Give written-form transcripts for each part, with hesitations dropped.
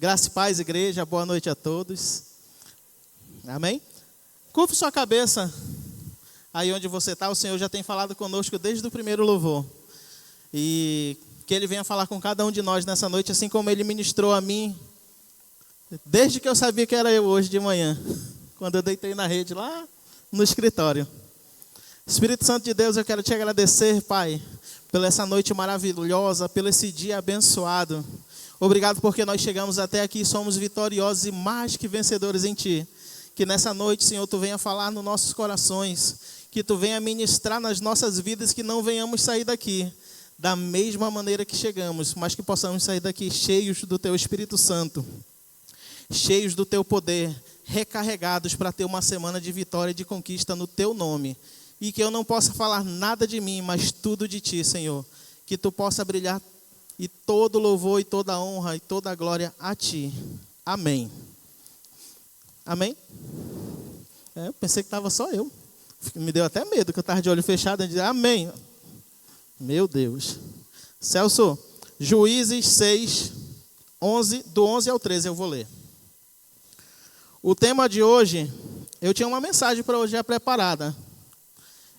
Graça e paz, igreja, boa noite a todos. Amém? Curve sua cabeça aí onde você está. O Senhor já tem falado conosco desde o primeiro louvor. E que Ele venha falar com cada um de nós nessa noite, assim como Ele ministrou a mim, desde que eu sabia que era eu hoje de manhã, quando eu deitei na rede lá no escritório. Espírito Santo de Deus, eu quero te agradecer, Pai, pela essa noite maravilhosa, pelo esse dia abençoado. Obrigado porque nós chegamos até aqui e somos vitoriosos e mais que vencedores em Ti. Que nessa noite, Senhor, Tu venha falar nos nossos corações, que Tu venha ministrar nas nossas vidas, que não venhamos sair daqui da mesma maneira que chegamos, mas que possamos sair daqui cheios do Teu Espírito Santo, cheios do Teu poder, recarregados para ter uma semana de vitória e de conquista no Teu nome. E que eu não possa falar nada de mim, mas tudo de Ti, Senhor. Que Tu possa brilhar e todo louvor e toda honra e toda glória a Ti. Amém. Amém? Eu pensei que estava só eu. Me deu até medo, que eu estava de olho fechado e dizer amém. Meu Deus. Celso, Juízes 6, 11, do 11 ao 13 eu vou ler. O tema de hoje, eu tinha uma mensagem para hoje já preparada.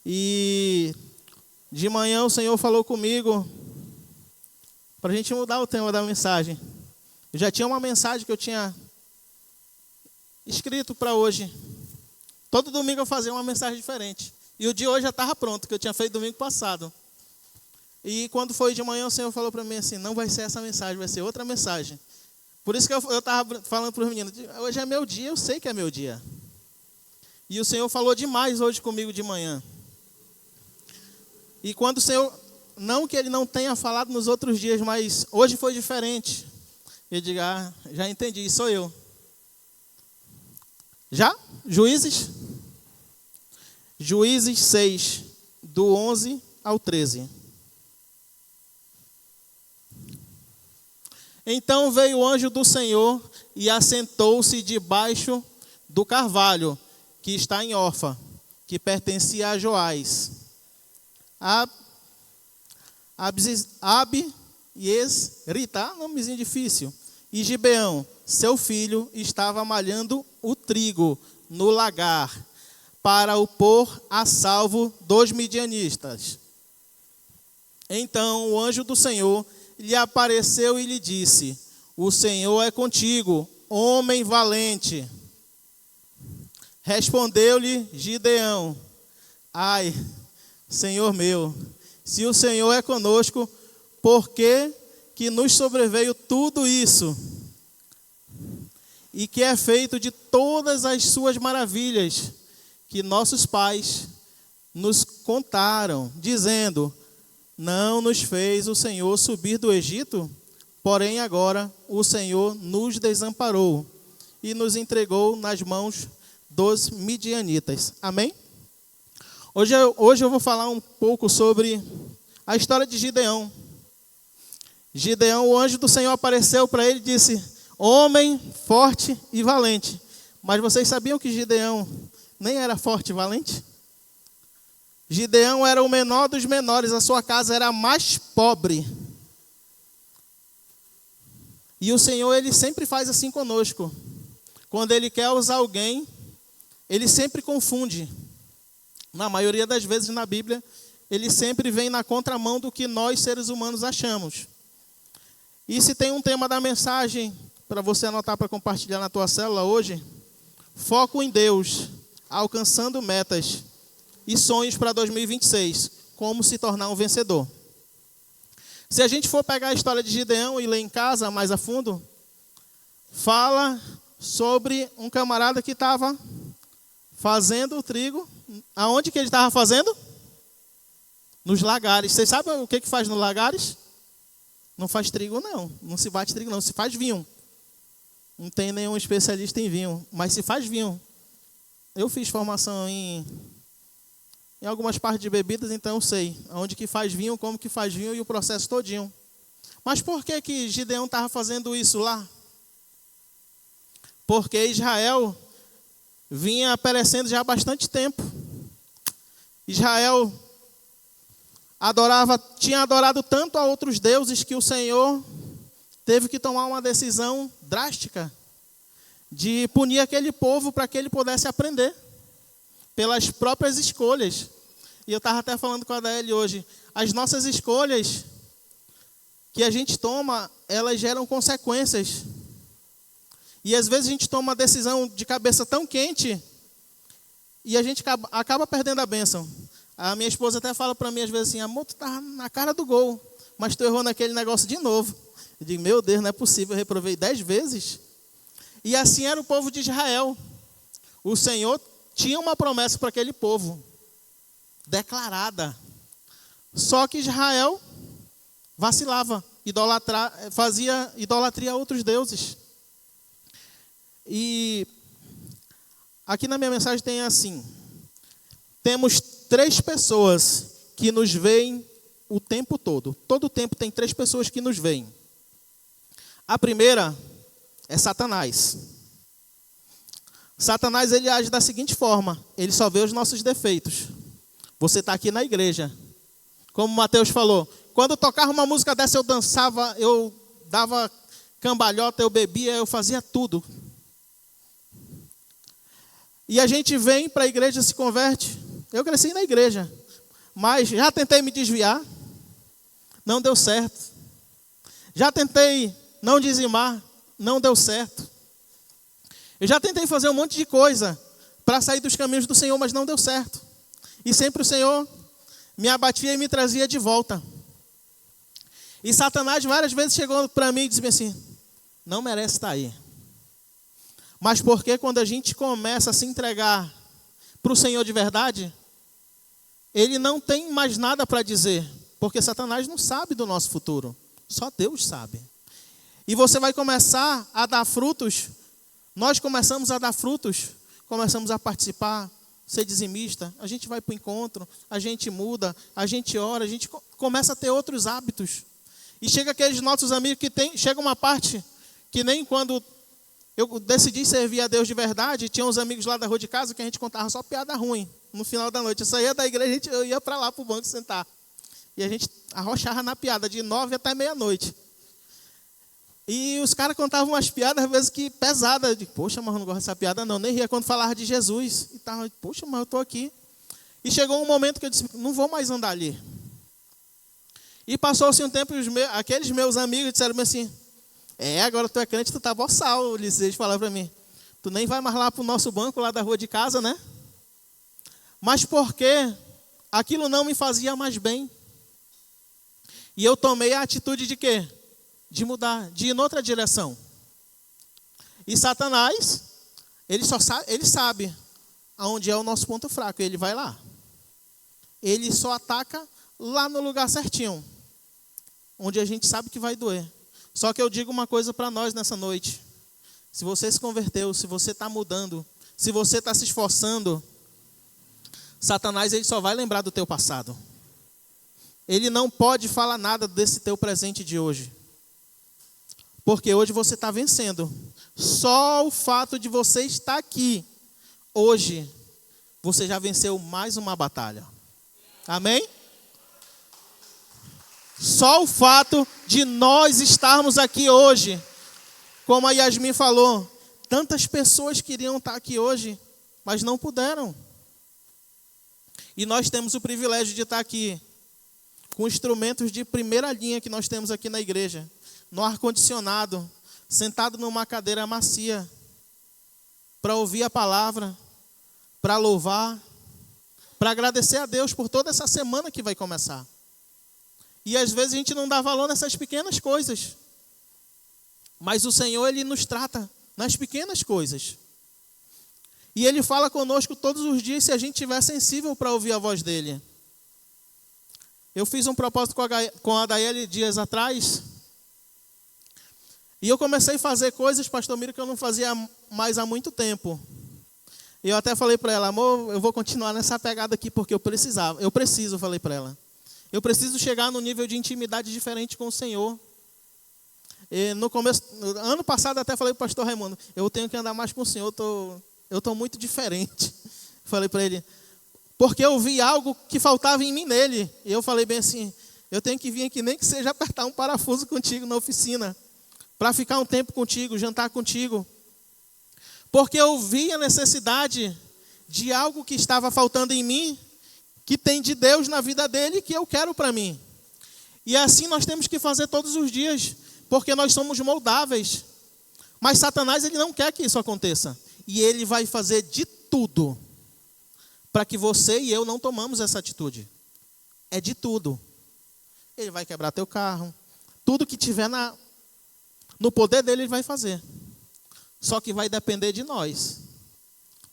E de manhã o Senhor falou comigo para a gente mudar o tema da mensagem. Eu já tinha uma mensagem que eu tinha escrito para hoje. Todo domingo eu fazia uma mensagem diferente. E o de hoje já estava pronto, que eu tinha feito domingo passado. E quando foi de manhã o Senhor falou para mim assim, não vai ser essa mensagem, vai ser outra mensagem. Por isso que eu estava falando para os meninos, hoje é meu dia, eu sei que é meu dia. E o Senhor falou demais hoje comigo de manhã. E quando o Senhor, não que Ele não tenha falado nos outros dias, mas hoje foi diferente. Eu digo, já entendi, sou eu. Já? Juízes? Juízes 6, do 11 ao 13. Então veio o anjo do Senhor e assentou-se debaixo do carvalho, que está em Orfa, que pertencia a Joás. Abisrita, nomezinho difícil. E Gibeão, seu filho, estava malhando o trigo no lagar, para o pôr a salvo dos midianistas. Então o anjo do Senhor lhe apareceu e lhe disse, o Senhor é contigo, homem valente. Respondeu-lhe Gideão, ai, Senhor meu, se o Senhor é conosco, por que nos sobreveio tudo isso? E que é feito de todas as suas maravilhas, que nossos pais nos contaram, dizendo, não nos fez o Senhor subir do Egito? Porém agora o Senhor nos desamparou e nos entregou nas mãos dos midianitas. Amém? Hoje eu vou falar um pouco sobre a história de Gideão. Gideão, o anjo do Senhor apareceu para ele e disse, homem forte e valente. Mas vocês sabiam que Gideão nem era forte e valente? Gideão era o menor dos menores, a sua casa era a mais pobre. E o Senhor, Ele sempre faz assim conosco. Quando Ele quer usar alguém, Ele sempre confunde. Na maioria das vezes na Bíblia, Ele sempre vem na contramão do que nós, seres humanos, achamos. E se tem um tema da mensagem, para você anotar para compartilhar na tua célula hoje, foco em Deus, alcançando metas e sonhos para 2026, como se tornar um vencedor. Se a gente for pegar a história de Gideão e ler em casa mais a fundo, fala sobre um camarada que estava fazendo o trigo. Aonde que ele estava fazendo? Nos lagares. Vocês sabem o que faz nos lagares? Não faz trigo não, não se bate trigo não, se faz vinho. Não tem nenhum especialista em vinho, mas se faz vinho. Eu fiz formação em algumas partes de bebidas, então eu sei onde que faz vinho, como que faz vinho e o processo todinho. Mas por que Gideão estava fazendo isso lá? Porque Israel vinha perecendo já há bastante tempo. Israel tinha adorado tanto a outros deuses que o Senhor teve que tomar uma decisão drástica de punir aquele povo para que ele pudesse aprender pelas próprias escolhas. E eu estava até falando com a Adaeli hoje, as nossas escolhas que a gente toma, elas geram consequências. E às vezes a gente toma uma decisão de cabeça tão quente e a gente acaba perdendo a bênção. A minha esposa até fala para mim às vezes assim, amor, tu tá na cara do gol, mas tu errou naquele negócio de novo. Eu digo, meu Deus, não é possível, eu reprovei 10 vezes. E assim era o povo de Israel. O Senhor tinha uma promessa para aquele povo, declarada. Só que Israel vacilava, fazia idolatria a outros deuses. E aqui na minha mensagem tem assim, temos 3 pessoas que nos veem o tempo todo. Todo o tempo tem 3 pessoas que nos veem. A primeira é Satanás. Satanás, ele age da seguinte forma, ele só vê os nossos defeitos. Você está aqui na igreja. Como o Mateus falou, quando eu tocava uma música dessa, eu dançava, eu dava cambalhota, eu bebia, eu fazia tudo. E a gente vem para a igreja, se converte. Eu cresci na igreja, mas já tentei me desviar, não deu certo. Já tentei não dizimar, não deu certo. Eu já tentei fazer um monte de coisa para sair dos caminhos do Senhor, mas não deu certo. E sempre o Senhor me abatia e me trazia de volta. E Satanás várias vezes chegou para mim e disse assim, não merece estar aí. Mas porque quando a gente começa a se entregar para o Senhor de verdade, ele não tem mais nada para dizer, porque Satanás não sabe do nosso futuro, só Deus sabe. E você vai começar a dar frutos, nós começamos a dar frutos, começamos a participar, ser dizimista, a gente vai para o encontro, a gente muda, a gente ora, a gente começa a ter outros hábitos. E chega aqueles nossos amigos que chega uma parte que nem quando eu decidi servir a Deus de verdade, tinha uns amigos lá da rua de casa que a gente contava só piada ruim no final da noite. Eu saía da igreja, eu ia para lá para o banco sentar. E a gente arrochava na piada de 9 até meia-noite. E os caras contavam umas piadas, às vezes, que pesadas. Eu digo, poxa, mas eu não gosto dessa piada não. Nem ria quando falava de Jesus. E tava, poxa, mas eu estou aqui. E chegou um momento que eu disse, não vou mais andar ali. E passou-se um tempo, aqueles meus amigos disseram assim, agora tu é crente, tu tá boçal. O Ulisses falava para mim, tu nem vai mais lá para o nosso banco, lá da rua de casa, né? Mas porque aquilo não me fazia mais bem. E eu tomei a atitude de quê? De mudar, de ir em outra direção. E Satanás, ele sabe aonde é o nosso ponto fraco, ele vai lá. Ele só ataca lá no lugar certinho, onde a gente sabe que vai doer. Só que eu digo uma coisa para nós nessa noite. Se você se converteu, se você está mudando, se você está se esforçando, Satanás ele só vai lembrar do teu passado. Ele não pode falar nada desse teu presente de hoje. Porque hoje você está vencendo. Só o fato de você estar aqui hoje, você já venceu mais uma batalha. Amém? Só o fato de nós estarmos aqui hoje, como a Yasmin falou, tantas pessoas queriam estar aqui hoje, mas não puderam. E nós temos o privilégio de estar aqui com instrumentos de primeira linha que nós temos aqui na igreja, no ar-condicionado, sentado numa cadeira macia, para ouvir a palavra, para louvar, para agradecer a Deus por toda essa semana que vai começar. E às vezes a gente não dá valor nessas pequenas coisas. Mas o Senhor, Ele nos trata nas pequenas coisas. E Ele fala conosco todos os dias se a gente estiver sensível para ouvir a voz dEle. Eu fiz um propósito com a Daiele dias atrás. E eu comecei a fazer coisas, pastor Miro, que eu não fazia mais há muito tempo. E eu até falei para ela, amor, eu vou continuar nessa pegada aqui porque eu preciso, falei para ela. Eu preciso chegar num nível de intimidade diferente com o Senhor. E no ano passado até falei para o pastor Raimundo, eu tenho que andar mais com o Senhor, eu estou muito diferente. Falei para ele, porque eu vi algo que faltava em mim nele. E eu falei bem assim, eu tenho que vir aqui nem que seja apertar um parafuso contigo na oficina. para ficar um tempo contigo, jantar contigo. Porque eu vi a necessidade de algo que estava faltando em mim, que tem de Deus na vida dele, que eu quero para mim. E assim nós temos que fazer todos os dias, porque nós somos moldáveis. Mas Satanás, ele não quer que isso aconteça. E ele vai fazer de tudo para que você e eu não tomamos essa atitude. É de tudo. Ele vai quebrar teu carro. Tudo que tiver no poder dele, ele vai fazer. Só que vai depender de nós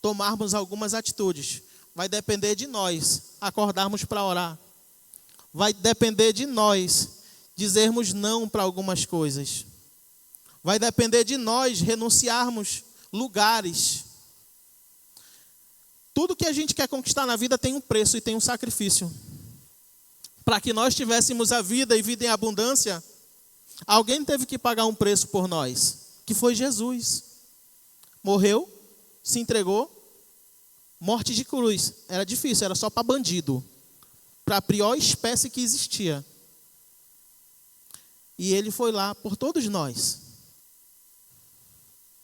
tomarmos algumas atitudes. Vai depender de nós acordarmos para orar. Vai depender de nós dizermos não para algumas coisas. Vai depender de nós renunciarmos lugares. Tudo que a gente quer conquistar na vida tem um preço e tem um sacrifício. Para que nós tivéssemos a vida e vida em abundância, alguém teve que pagar um preço por nós, que foi Jesus. Morreu, se entregou, morte de cruz. Era difícil, era só para bandido, para a pior espécie que existia. E ele foi lá por todos nós.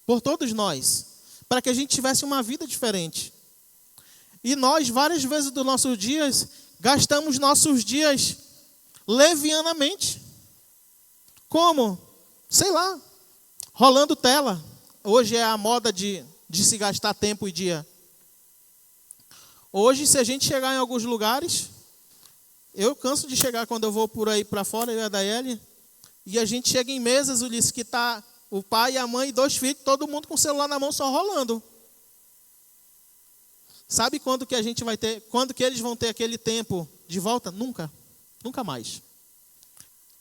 Por todos nós. Para que a gente tivesse uma vida diferente. E nós, várias vezes dos nossos dias, gastamos nossos dias levianamente. Como? Sei lá, rolando tela. Hoje é a moda de se gastar tempo e dia. Hoje, se a gente chegar em alguns lugares, eu canso de chegar quando eu vou por aí para fora, eu e a Daiele, e a gente chega em mesas, Ulisses, que está o pai, a mãe e 2 filhos, todo mundo com o celular na mão só rolando. Sabe quando que a gente vai ter, quando que eles vão ter aquele tempo de volta? Nunca. Nunca mais.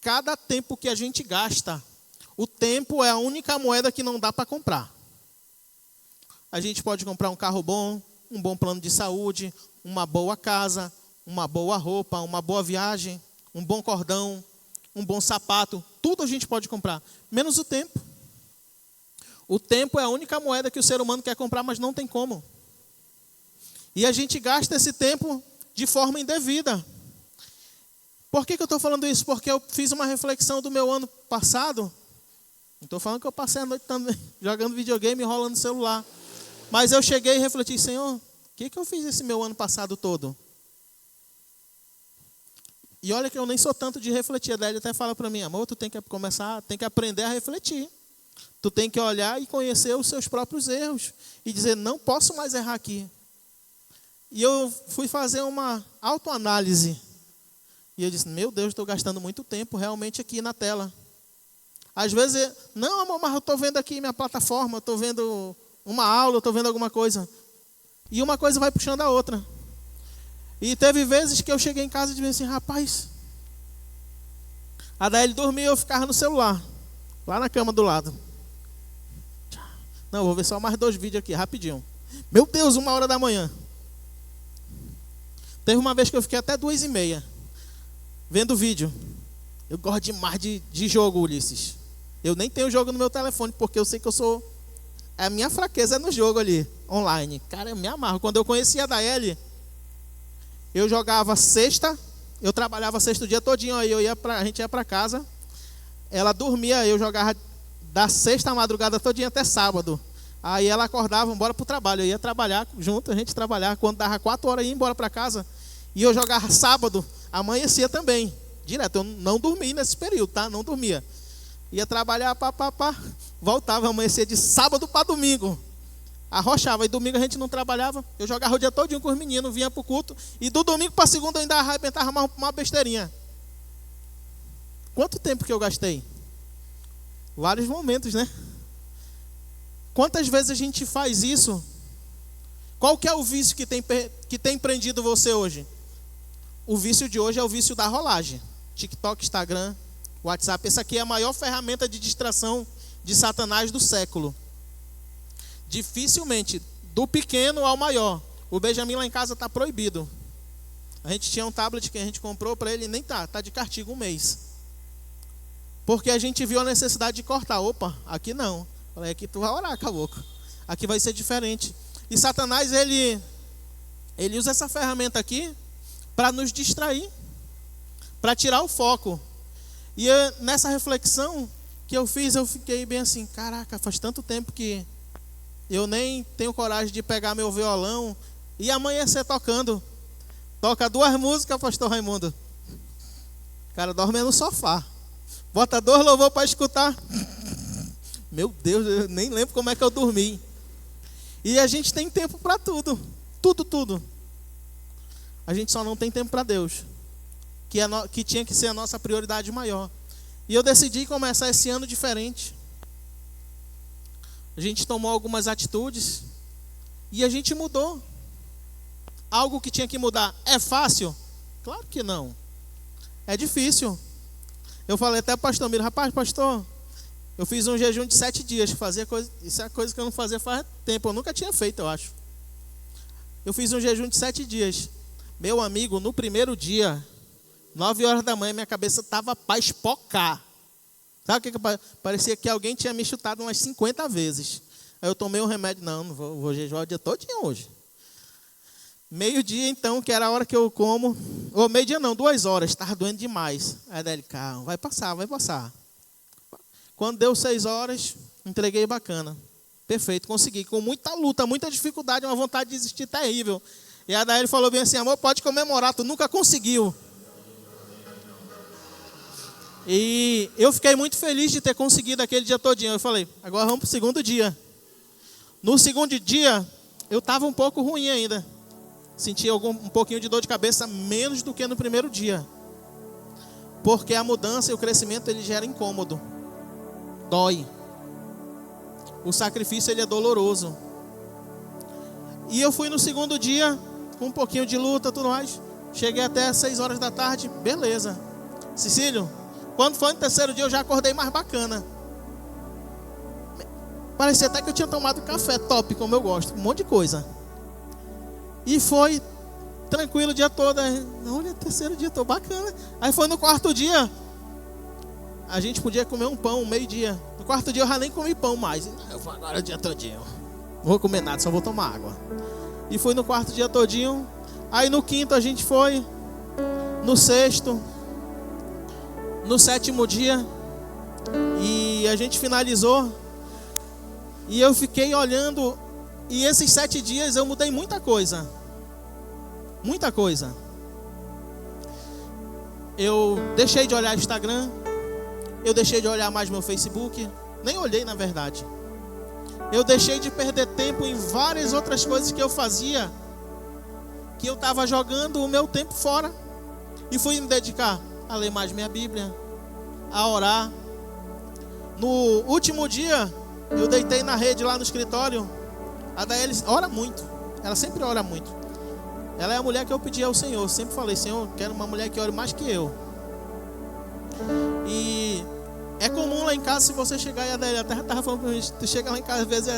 Cada tempo que a gente gasta, o tempo é a única moeda que não dá para comprar. A gente pode comprar um carro bom, um bom plano de saúde, uma boa casa, uma boa roupa, uma boa viagem, um bom cordão, um bom sapato. Tudo a gente pode comprar, menos o tempo. O tempo é a única moeda que o ser humano quer comprar, mas não tem como. E a gente gasta esse tempo de forma indevida. Por que eu estou falando isso? Porque eu fiz uma reflexão do meu ano passado. Não estou falando que eu passei a noite também jogando videogame e rolando celular. Mas eu cheguei e refleti, Senhor, o que eu fiz esse meu ano passado todo? E olha que eu nem sou tanto de refletir. Daí ele até fala para mim, amor, tu tem que aprender a refletir. Tu tem que olhar e conhecer os seus próprios erros. E dizer, não posso mais errar aqui. E eu fui fazer uma autoanálise. E eu disse, meu Deus, estou gastando muito tempo realmente aqui na tela. Às vezes, não, amor, mas eu estou vendo aqui minha plataforma, eu estou vendo uma aula, eu estou vendo alguma coisa. E uma coisa vai puxando a outra. E teve vezes que eu cheguei em casa e disse assim, rapaz, a Daeli dormia e eu ficava no celular, lá na cama do lado. Não, vou ver só mais 2 vídeos aqui, rapidinho. Meu Deus, 1h da manhã. Teve uma vez que eu fiquei até 2h30 vendo vídeo. Eu gosto demais de jogo, Ulisses. Eu nem tenho jogo no meu telefone, porque eu sei que eu sou... A minha fraqueza é no jogo ali, online. Cara, eu me amarro. Quando eu conhecia a Daeli, eu jogava sexta, eu trabalhava sexta o dia todinho, aí a gente ia para casa, ela dormia, eu jogava da sexta à madrugada todinha até sábado. Aí ela acordava, bora pro trabalho, eu ia trabalhar junto, a gente trabalhava, quando dava 4 horas, ia embora para casa, e eu jogava sábado, amanhecia também, direto, eu não dormia nesse período, tá? Não dormia. Ia trabalhar, voltava, amanhecer de sábado para domingo. Arrochava, e domingo a gente não trabalhava, eu jogava o dia todinho com os meninos, vinha pro culto, e do domingo para segunda eu ainda arrebentava uma besteirinha. Quanto tempo que eu gastei? Vários momentos, né? Quantas vezes a gente faz isso? Qual que é o vício que tem prendido você hoje? O vício de hoje é o vício da rolagem. TikTok, Instagram, WhatsApp. Essa aqui é a maior ferramenta de distração de Satanás do século. Dificilmente, do pequeno ao maior. O Benjamin lá em casa está proibido. A gente tinha um tablet que a gente comprou para ele, nem está de castigo 1 mês. Porque a gente viu a necessidade de cortar. Opa, aqui não. Falei, aqui tu vai orar, caboclo. Aqui vai ser diferente. E Satanás, ele usa essa ferramenta aqui para nos distrair, para tirar o foco. E nessa reflexão que eu fiz, eu fiquei bem assim, caraca, faz tanto tempo que eu nem tenho coragem de pegar meu violão e amanhecer tocando. Toca 2 músicas, pastor Raimundo. O cara dorme no sofá. Bota 2 louvor para escutar. Meu Deus, eu nem lembro como é que eu dormi. E a gente tem tempo para tudo. Tudo. A gente só não tem tempo para Deus. Que tinha que ser a nossa prioridade maior. E eu decidi começar esse ano diferente. A gente tomou algumas atitudes e a gente mudou. Algo que tinha que mudar é fácil? Claro que não. É difícil. Eu falei até para o pastor Miro, rapaz, pastor, eu fiz um jejum de 7 dias. Isso é coisa que eu não fazia faz tempo. Eu nunca tinha feito, eu acho. Eu fiz um jejum de 7 dias. Meu amigo, no primeiro dia, 9 horas da manhã, minha cabeça estava para espocar. Sabe o que parecia que alguém tinha me chutado umas 50 vezes. Aí eu tomei um remédio, não vou jejuar o dia todinho hoje. Meio-dia, então, que era a hora que eu como. Ou meio-dia não, 2 horas, estava doendo demais. Aí daí, calma, vai passar. Quando deu 6 horas, entreguei bacana. Perfeito, consegui. Com muita luta, muita dificuldade, uma vontade de desistir terrível. E aí daí ele falou bem assim, amor, pode comemorar, tu nunca conseguiu. E eu fiquei muito feliz de ter conseguido aquele dia todinho. Eu falei, agora vamos para o 2º dia. No 2º dia, eu estava um pouco ruim ainda. Sentia um pouquinho de dor de cabeça, menos do que no primeiro dia. Porque a mudança e o crescimento, ele gera incômodo. Dói. O sacrifício, ele é doloroso. E eu fui no 2º dia, com um pouquinho de luta, tudo mais. Cheguei até às 6 horas da tarde, beleza. Cecílio, quando foi no 3º dia, eu já acordei mais bacana. Parecia até que eu tinha tomado café top, como eu gosto. Um monte de coisa. E foi tranquilo o dia todo. Olha, 3º dia, tô bacana. Aí foi no 4º dia. A gente podia comer um pão, meio-dia. No 4º dia eu já nem comi pão mais. Eu vou agora o dia todinho. Não vou comer nada, só vou tomar água. E fui no 4º dia todinho. Aí no 5º a gente foi. No 6º. No 7º dia. E a gente finalizou. E eu fiquei olhando. E esses 7 dias eu mudei muita coisa. Muita coisa. Eu deixei de olhar Instagram. Eu deixei de olhar mais meu Facebook. Nem olhei, na verdade. Eu deixei de perder tempo em várias outras coisas que eu fazia. Que eu estava jogando o meu tempo fora. E fui me dedicar a ler mais minha Bíblia. A orar. No último dia, eu deitei na rede lá no escritório. A Daelis ora muito. Ela sempre ora muito. Ela é a mulher que eu pedi ao Senhor. Eu sempre falei, Senhor, quero uma mulher que ore mais que eu. E é comum lá em casa, se você chegar e a Daelis até estava falando para mim, tu chega lá em casa, às vezes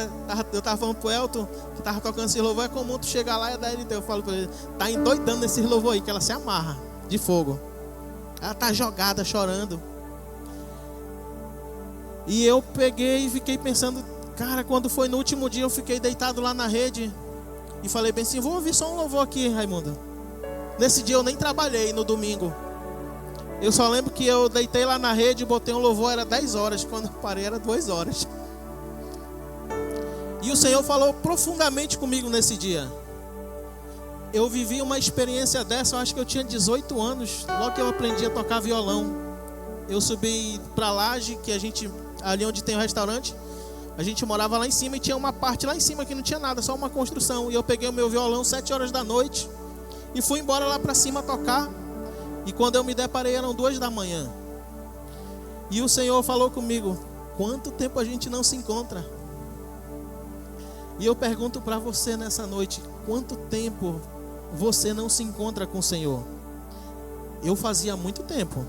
eu estava falando pro Elton, que estava tocando esse louvor, é comum tu chegar lá e a Daelis, eu falo para ele, tá endoidando nesse louvor aí, que ela se amarra de fogo. Ela tá jogada, chorando. E eu peguei e fiquei pensando, cara, quando foi no último dia, eu fiquei deitado lá na rede e falei bem assim, vou ouvir só um louvor aqui, Raimundo. Nesse dia eu nem trabalhei no domingo. Eu só lembro que eu deitei lá na rede e botei um louvor, era 10 horas. Quando eu parei era 2 horas. E o Senhor falou profundamente comigo nesse dia. Eu vivi uma experiência dessa, eu acho que eu tinha 18 anos. Logo que eu aprendi a tocar violão. Eu subi pra laje, que a gente, ali onde tem o restaurante, a gente morava lá em cima e tinha uma parte lá em cima que não tinha nada, só uma construção. E eu peguei o meu violão 7 horas da noite e fui embora lá pra cima tocar. E quando eu me deparei eram 2 da manhã. E o Senhor falou comigo, quanto tempo a gente não se encontra? E eu pergunto para você nessa noite, quanto tempo você não se encontra com o Senhor? Eu fazia muito tempo.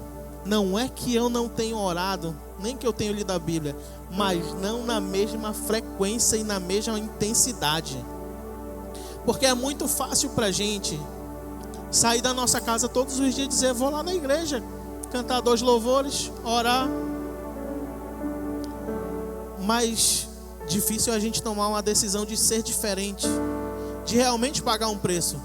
Não é que eu não tenho orado, nem que eu tenho lido a Bíblia, mas não na mesma frequência e na mesma intensidade. Porque é muito fácil para a gente sair da nossa casa todos os dias e dizer, vou lá na igreja, cantar 2 louvores, orar. Mas difícil é a gente tomar uma decisão de ser diferente, de realmente pagar um preço,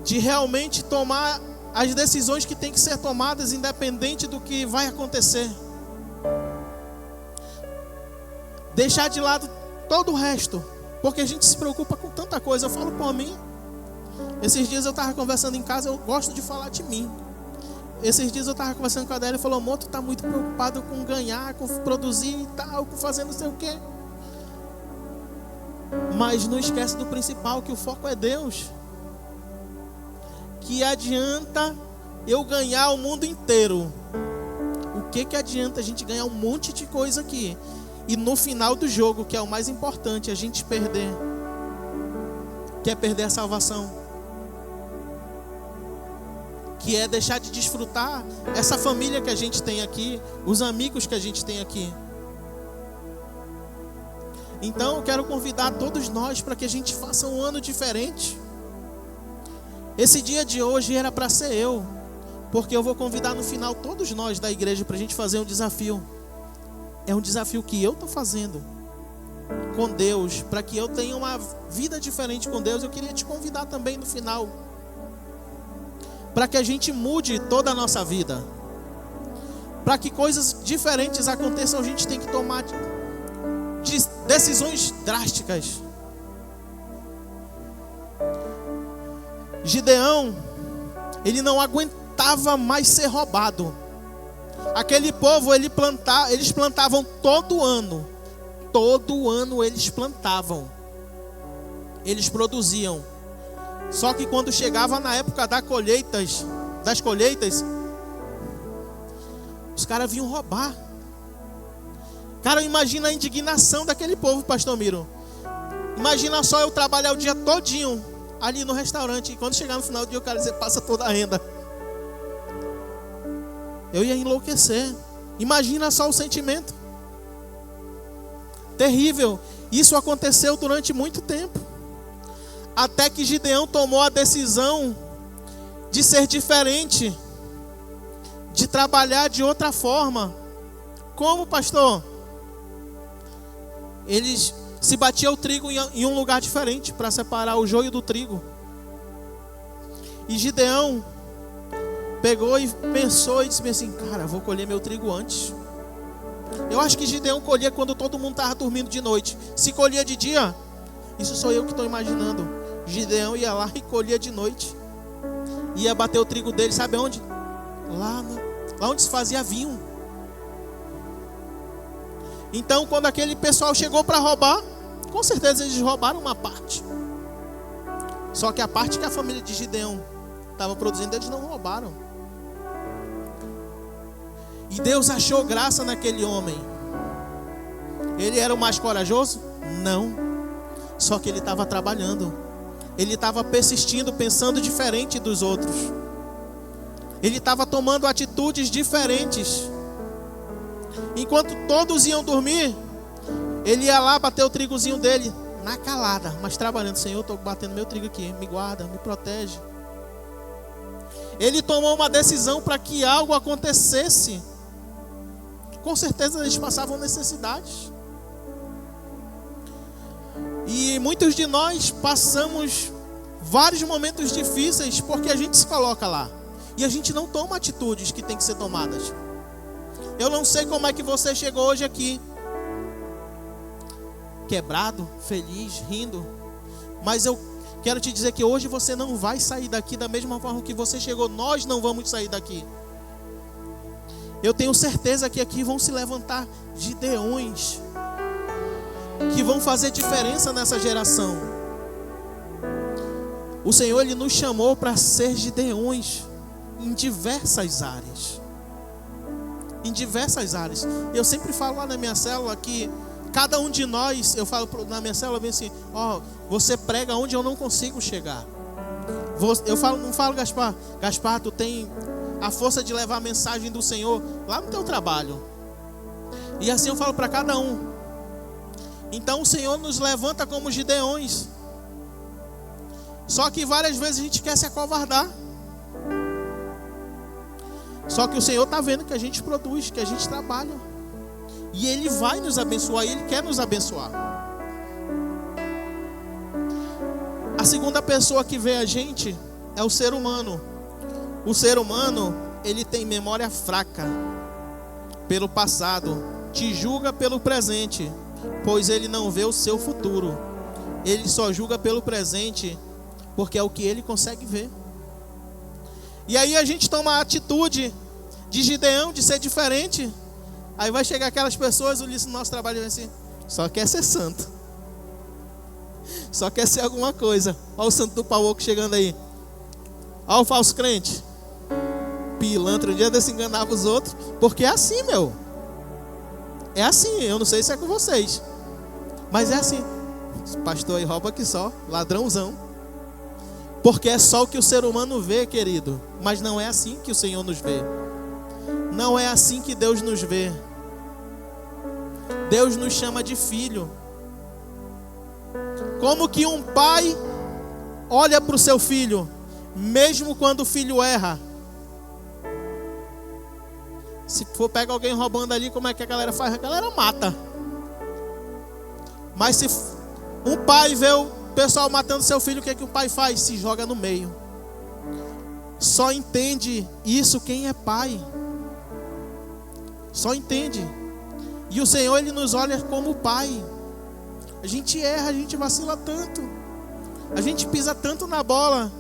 de realmente tomar as decisões que têm que ser tomadas independente do que vai acontecer. Deixar de lado todo o resto, porque a gente se preocupa com tanta coisa. Eu falo por mim. Esses dias eu estava conversando em casa, eu gosto de falar de mim. Esses dias eu estava conversando com a Adélia e falou: amor, tu está muito preocupado com ganhar, com produzir e tal, com fazer não sei o quê. Mas não esquece do principal, que o foco é Deus. Que adianta eu ganhar o mundo inteiro? O que adianta a gente ganhar um monte de coisa aqui e no final do jogo, que é o mais importante, a gente perder? Que é perder a salvação. Que é deixar de desfrutar essa família que a gente tem aqui, os amigos que a gente tem aqui. Então eu quero convidar todos nós para que a gente faça um ano diferente. Esse dia de hoje era para ser eu, porque eu vou convidar no final todos nós da igreja para a gente fazer um desafio. É um desafio que eu estou fazendo com Deus, para que eu tenha uma vida diferente com Deus. Eu queria te convidar também no final, para que a gente mude toda a nossa vida. Para que coisas diferentes aconteçam, a gente tem que tomar decisões drásticas. Gideão, ele não aguentava mais ser roubado. Aquele povo, eles plantavam todo ano. Todo ano eles plantavam. Eles produziam. Só que quando chegava na época das colheitas, os caras vinham roubar. Cara, imagina a indignação daquele povo, pastor Miro. Imagina só eu trabalhar o dia todinho ali no restaurante, e quando chegar no final do dia o cara dizer: passa toda a renda. Eu ia enlouquecer. Imagina só o sentimento. Terrível. Isso aconteceu durante muito tempo. Até que Gideão tomou a decisão de ser diferente, de trabalhar de outra forma. Como, pastor? Eles se batiam o trigo em um lugar diferente para separar o joio do trigo. E Gideão pegou e pensou e disse assim: cara, vou colher meu trigo antes. Eu acho que Gideão colhia quando todo mundo estava dormindo de noite. Se colhia de dia, isso sou eu que estou imaginando. Gideão ia lá e colhia de noite. Ia bater o trigo dele, sabe onde? Lá onde se fazia vinho. Então, quando aquele pessoal chegou para roubar, com certeza eles roubaram uma parte. Só que a parte que a família de Gideão estava produzindo, eles não roubaram. E Deus achou graça naquele homem. Ele era o mais corajoso? Não. Só que ele estava trabalhando. Ele estava persistindo, pensando diferente dos outros. Ele estava tomando atitudes diferentes. Enquanto todos iam dormir, ele ia lá bater o trigozinho dele na calada, mas trabalhando. Senhor, eu estou batendo meu trigo aqui, me guarda, me protege. Ele tomou uma decisão para que algo acontecesse. Com certeza eles passavam necessidades. E muitos de nós passamos vários momentos difíceis porque a gente se coloca lá e a gente não toma atitudes que tem que ser tomadas. Eu não sei como é que você chegou hoje aqui, quebrado, feliz, rindo, mas eu quero te dizer que hoje você não vai sair daqui da mesma forma que você chegou. Nós não vamos sair daqui. Eu tenho certeza que aqui vão se levantar Gideões que vão fazer diferença nessa geração. O Senhor, Ele nos chamou para ser Gideões em diversas áreas. Em diversas áreas. Eu sempre falo lá na minha célula que cada um de nós, eu falo na minha célula bem assim: ó, você prega onde eu não consigo chegar. Não falo, Gaspar, tu tem a força de levar a mensagem do Senhor lá no teu trabalho. E assim eu falo para cada um. Então o Senhor nos levanta como Gideões. Só que várias vezes a gente quer se acovardar. Só que o Senhor está vendo que a gente produz, que a gente trabalha. E Ele vai nos abençoar, e Ele quer nos abençoar. A segunda pessoa que vê a gente é o ser humano. O ser humano, ele tem memória fraca pelo passado, te julga pelo presente, pois ele não vê o seu futuro. Ele só julga pelo presente, porque é o que ele consegue ver. E aí a gente toma a atitude de Gideão, de ser diferente. Aí vai chegar aquelas pessoas, o nosso trabalho vai assim, só quer ser santo, só quer ser alguma coisa. Olha o santo do pau chegando aí. Olha o falso crente, pilantra, um dia desse enganava os outros. Porque é assim, meu. É assim, eu não sei se é com vocês, mas é assim. Esse pastor aí rouba aqui só, ladrãozão. Porque é só o que o ser humano vê, querido. Mas não é assim que o Senhor nos vê. Não é assim que Deus nos vê. Deus nos chama de filho. Como que um pai olha para o seu filho, mesmo quando o filho erra? Se for pegar alguém roubando ali, como é que a galera faz? A galera mata. Mas se um pai vê o pessoal matando seu filho, o que é que o pai faz? Se joga no meio. Só entende isso quem é pai. Só entende. E o Senhor, Ele nos olha como pai. A gente erra, a gente vacila tanto, a gente pisa tanto na bola,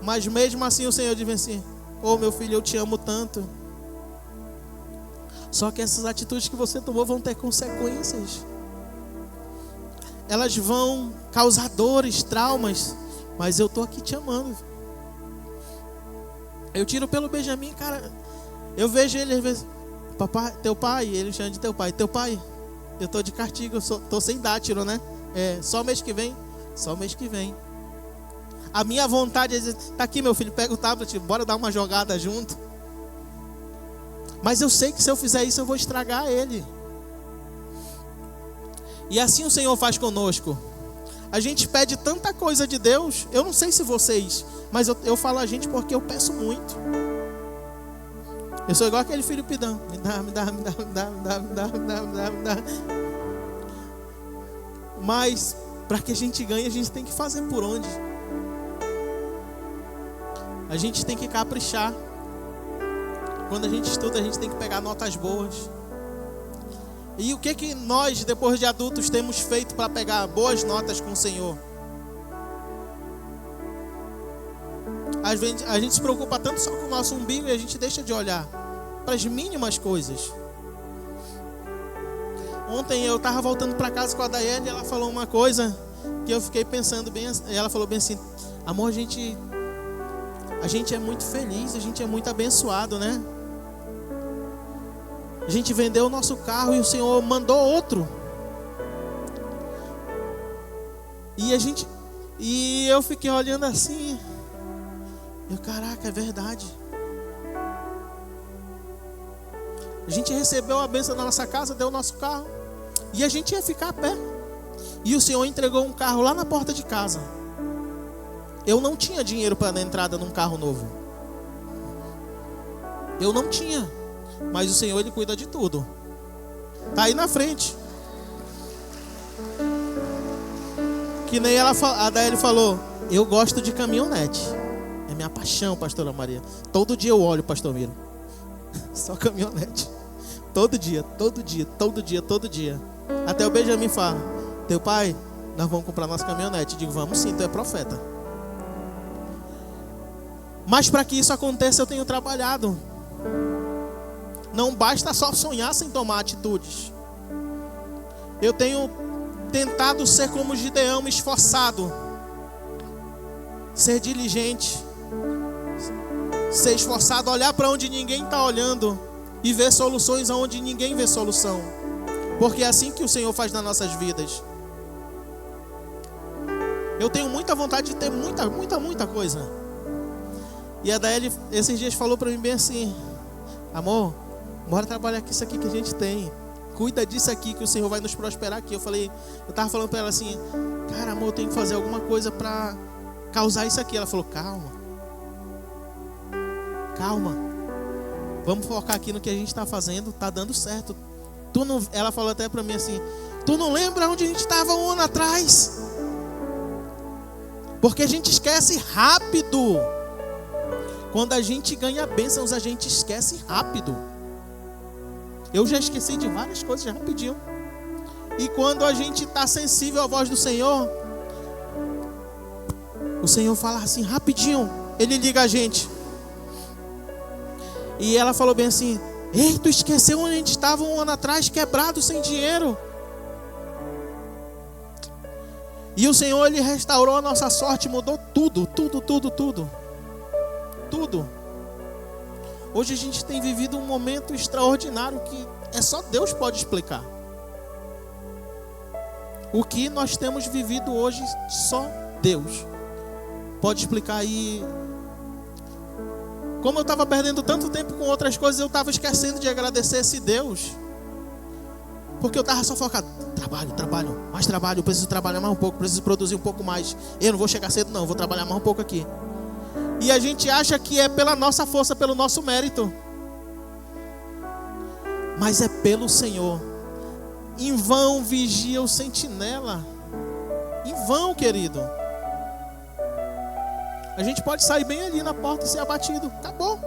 mas mesmo assim o Senhor diz assim: oh meu filho, eu te amo tanto. Só que essas atitudes que você tomou vão ter consequências. Elas vão causar dores, traumas, mas eu estou aqui te amando. Eu tiro pelo Benjamin, cara. Eu vejo ele às vezes: papai, teu pai, ele chama de teu pai. Teu pai, eu estou de castigo, estou sem dátilo, né? Só mês que vem. Só mês que vem. A minha vontade é dizer: tá aqui meu filho, pega o tablet, bora dar uma jogada junto. Mas eu sei que se eu fizer isso eu vou estragar ele. E assim o Senhor faz conosco. A gente pede tanta coisa de Deus. Eu não sei se vocês, mas eu falo a gente porque eu peço muito. Eu sou igual aquele filho pidão. Me dá. Mas para que a gente ganhe, a gente tem que fazer por onde? A gente tem que caprichar. Quando a gente estuda, a gente tem que pegar notas boas. E o que nós, depois de adultos, temos feito para pegar boas notas com o Senhor? Às vezes a gente se preocupa tanto só com o nosso umbigo e a gente deixa de olhar para as mínimas coisas. Ontem eu estava voltando para casa com a Daiane e ela falou uma coisa que eu fiquei pensando bem. Ela falou bem assim: amor, a gente é muito feliz, a gente é muito abençoado, né? A gente vendeu o nosso carro e o Senhor mandou outro. E eu fiquei olhando assim. Caraca, é verdade. A gente recebeu a bênção da nossa casa, deu o nosso carro. E a gente ia ficar a pé. E o Senhor entregou um carro lá na porta de casa. Eu não tinha dinheiro para dar entrada num carro novo. Eu não tinha. Mas o Senhor, Ele cuida de tudo. Tá aí na frente. Que nem a Daeli falou: eu gosto de caminhonete. É minha paixão, pastora Maria. Todo dia eu olho, pastor Miro. Só caminhonete. Todo dia. Até o Benjamin fala: teu pai, nós vamos comprar nossa caminhonete. Eu digo: vamos sim, tu é profeta. Mas para que isso aconteça, eu tenho trabalhado. Não basta só sonhar sem tomar atitudes. Eu tenho tentado ser como Gideão, esforçado, ser diligente, ser esforçado, olhar para onde ninguém está olhando e ver soluções onde ninguém vê solução. Porque é assim que o Senhor faz nas nossas vidas. Eu tenho muita vontade de ter muita coisa. E a Daeli esses dias falou para mim bem assim: amor, bora trabalhar com isso aqui que a gente tem. Cuida disso aqui que o Senhor vai nos prosperar aqui. Eu tava falando para ela assim: cara, amor, eu tenho que fazer alguma coisa para causar isso aqui. Ela falou: calma. Vamos focar aqui no que a gente está fazendo. Tá dando certo. Ela falou até para mim assim: tu não lembra onde a gente estava um ano atrás? Porque a gente esquece rápido. Quando a gente ganha bênçãos, a gente esquece rápido. Eu já esqueci de várias coisas rapidinho. E quando a gente está sensível à voz do Senhor, o Senhor fala assim rapidinho, Ele liga a gente. E ela falou bem assim: ei, tu esqueceu onde a gente estava um ano atrás, quebrado, sem dinheiro. E o Senhor, Ele restaurou a nossa sorte, mudou tudo. Hoje a gente tem vivido um momento extraordinário que é só Deus pode explicar. O que nós temos vivido hoje, só Deus pode explicar. E como eu estava perdendo tanto tempo com outras coisas, eu estava esquecendo de agradecer esse Deus. Porque eu estava só focado, trabalho, mais trabalho, eu preciso trabalhar mais um pouco, preciso produzir um pouco mais. Eu não vou chegar cedo não, vou trabalhar mais um pouco aqui. E a gente acha que é pela nossa força, pelo nosso mérito. Mas é pelo Senhor. Em vão vigia o sentinela. Em vão, querido. A gente pode sair bem ali na porta e ser abatido. Acabou.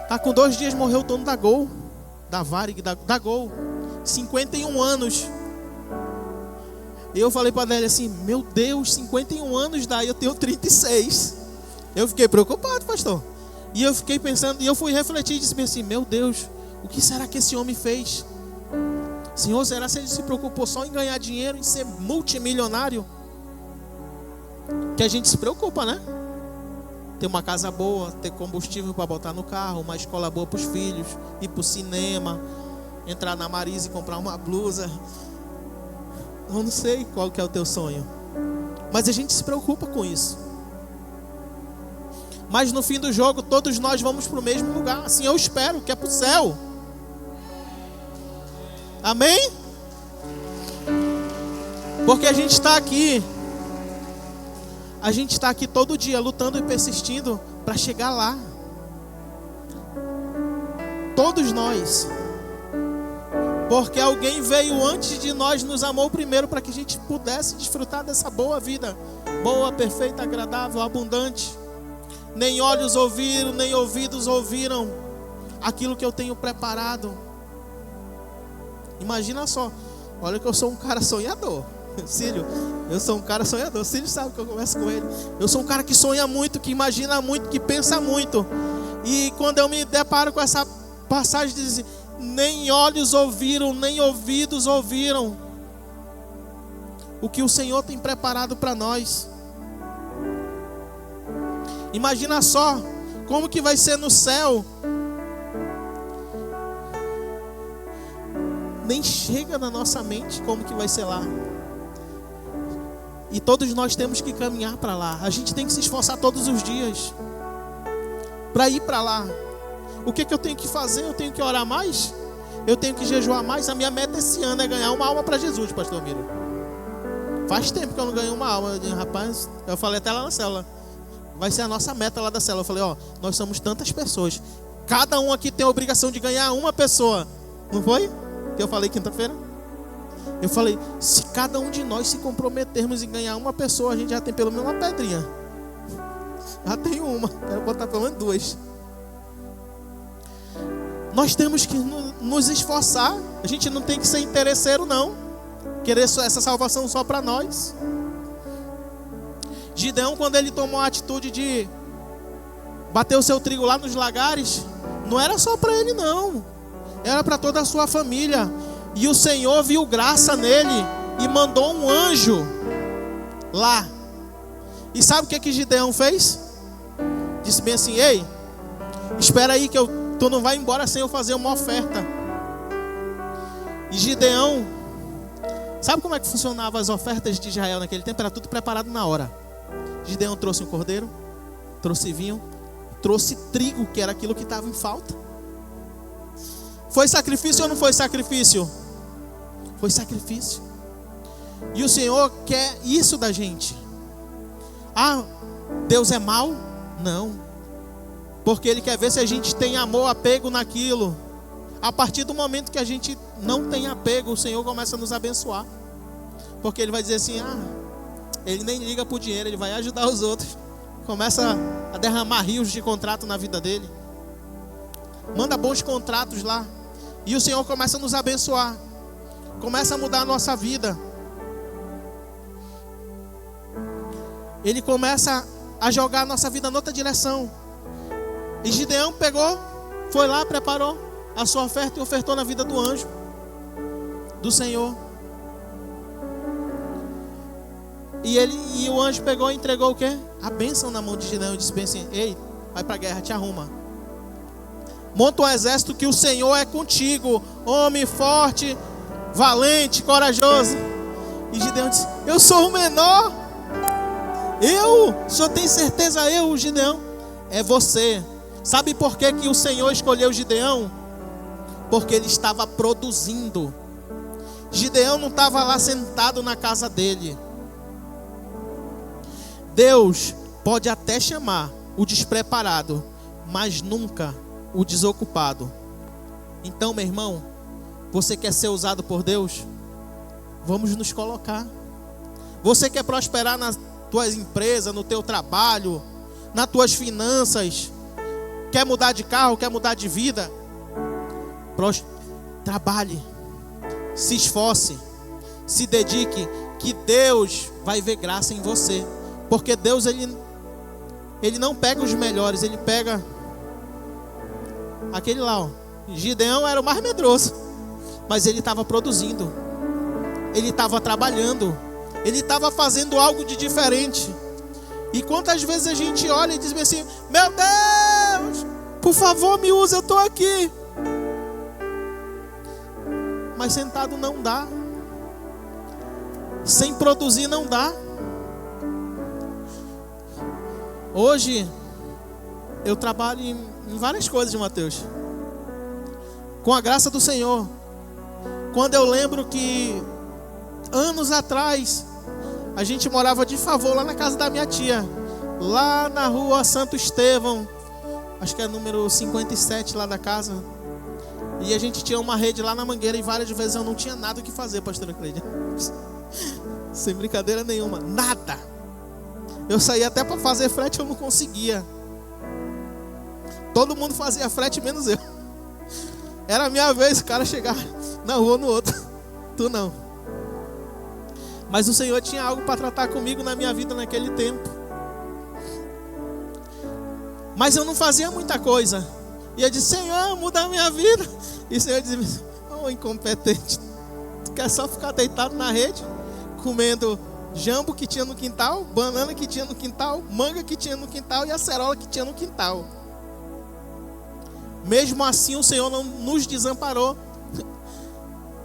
Tá com 2 dias, morreu o dono da Gol. Da Varig, da Gol. 51 anos. Eu falei para ela assim: meu Deus, 51 anos, daí eu tenho 36. Eu fiquei preocupado, pastor. E eu fiquei pensando, e eu fui refletir e disse assim: meu Deus, o que será que esse homem fez? Senhor, será que ele se preocupou só em ganhar dinheiro, em ser multimilionário? Que a gente se preocupa, né? Ter uma casa boa, ter combustível para botar no carro, uma escola boa para os filhos, ir para o cinema, entrar na Marisa e comprar uma blusa. Eu não sei qual que é o teu sonho, mas a gente se preocupa com isso. Mas no fim do jogo, todos nós vamos para o mesmo lugar. Assim eu espero, que é para o céu. Amém? Porque a gente está aqui. A gente está aqui todo dia lutando e persistindo para chegar lá. Todos nós. Porque alguém veio antes de nós, nos amou primeiro para que a gente pudesse desfrutar dessa boa vida. Boa, perfeita, agradável, abundante. Nem olhos ouviram, nem ouvidos ouviram aquilo que eu tenho preparado. Imagina só. Olha que eu sou um cara sonhador. Cílio, eu sou um cara sonhador. Cílio sabe que eu converso com ele. Eu sou um cara que sonha muito, que imagina muito, que pensa muito. E quando eu me deparo com essa passagem, diz assim: nem olhos ouviram, nem ouvidos ouviram o que o Senhor tem preparado para nós. Imagina só como que vai ser no céu. Nem chega na nossa mente como que vai ser lá. E todos nós temos que caminhar para lá. A gente tem que se esforçar todos os dias para ir para lá. O que eu tenho que fazer? Eu tenho que orar mais? Eu tenho que jejuar mais? A minha meta esse ano é ganhar uma alma para Jesus, pastor Miro. Faz tempo que eu não ganhei uma alma. Rapaz, eu falei até lá na célula: vai ser a nossa meta lá da célula. Eu falei: ó, nós somos tantas pessoas, cada um aqui tem a obrigação de ganhar uma pessoa. Não foi? Que eu falei quinta-feira? Eu falei: se cada um de nós se comprometermos em ganhar uma pessoa, a gente já tem pelo menos uma pedrinha. Já tem uma, quero botar pelo menos 2. Nós temos que nos esforçar. A gente não tem que ser interesseiro não, querer essa salvação só para nós. Gideão, quando ele tomou a atitude de bater o seu trigo lá nos lagares, não era só para ele não, era para toda a sua família. E o Senhor viu graça nele e mandou um anjo lá. E sabe o que Gideão fez? Disse bem assim: ei, espera aí que tu não vai embora sem eu fazer uma oferta. E Gideão, sabe como é que funcionavam as ofertas de Israel naquele tempo? Era tudo preparado na hora. Gideão trouxe um cordeiro, trouxe vinho, trouxe trigo, que era aquilo que estava em falta. Foi sacrifício ou não foi sacrifício? Foi sacrifício. E o Senhor quer isso da gente. Ah, Deus é mau? Não. Porque Ele quer ver se a gente tem amor, apego naquilo. A partir do momento que a gente não tem apego, o Senhor começa a nos abençoar. Porque Ele vai dizer assim: ah, ele nem liga por dinheiro, ele vai ajudar os outros. Começa a derramar rios de contrato na vida dele. Manda bons contratos lá. E o Senhor começa a nos abençoar. Começa a mudar a nossa vida. Ele começa a jogar a nossa vida em outra direção. E Gideão pegou, foi lá, preparou a sua oferta e ofertou na vida do anjo do Senhor. E o anjo pegou e entregou o quê? A bênção na mão de Gideão. E disse bem assim: ei, vai para a guerra, te arruma. Monta um exército que o Senhor é contigo. Homem forte, valente, corajoso. E Gideão disse: eu sou o menor. O senhor tem certeza? Gideão? É você. Sabe por que o Senhor escolheu Gideão? Porque ele estava produzindo. Gideão não estava lá sentado na casa dele. Deus pode até chamar o despreparado, mas nunca o desocupado. Então, meu irmão, você quer ser usado por Deus? Vamos nos colocar. Você quer prosperar na tua empresa, no teu trabalho, nas tuas finanças? Quer mudar de carro, quer mudar de vida? Trabalhe, se esforce, se dedique, que Deus vai ver graça em você. Porque Deus, ele não pega os melhores, ele pega aquele lá, ó. Gideão era o mais medroso, mas ele estava produzindo, ele estava trabalhando, ele estava fazendo algo de diferente. E quantas vezes a gente olha e diz assim: meu Deus, por favor me usa, eu estou aqui. Mas sentado não dá, sem produzir não dá. Hoje eu trabalho em várias coisas, Mateus, com a graça do Senhor. Quando eu lembro que anos atrás a gente morava de favor lá na casa da minha tia, lá na rua Santo Estevão, acho que é número 57 lá da casa. E a gente tinha uma rede lá na Mangueira e várias vezes eu não tinha nada o que fazer, pastora Cleide. Sem brincadeira nenhuma, nada. Eu saía até para fazer frete, eu não conseguia. Todo mundo fazia frete, menos eu. Era a minha vez, o cara chegar na rua no outro. Tu não. Mas o Senhor tinha algo para tratar comigo na minha vida naquele tempo. Mas eu não fazia muita coisa. E eu disse: Senhor, muda a minha vida. E o Senhor dizia: oh, incompetente, tu quer só ficar deitado na rede, comendo jambo que tinha no quintal, banana que tinha no quintal, manga que tinha no quintal e acerola que tinha no quintal. Mesmo assim o Senhor não nos desamparou.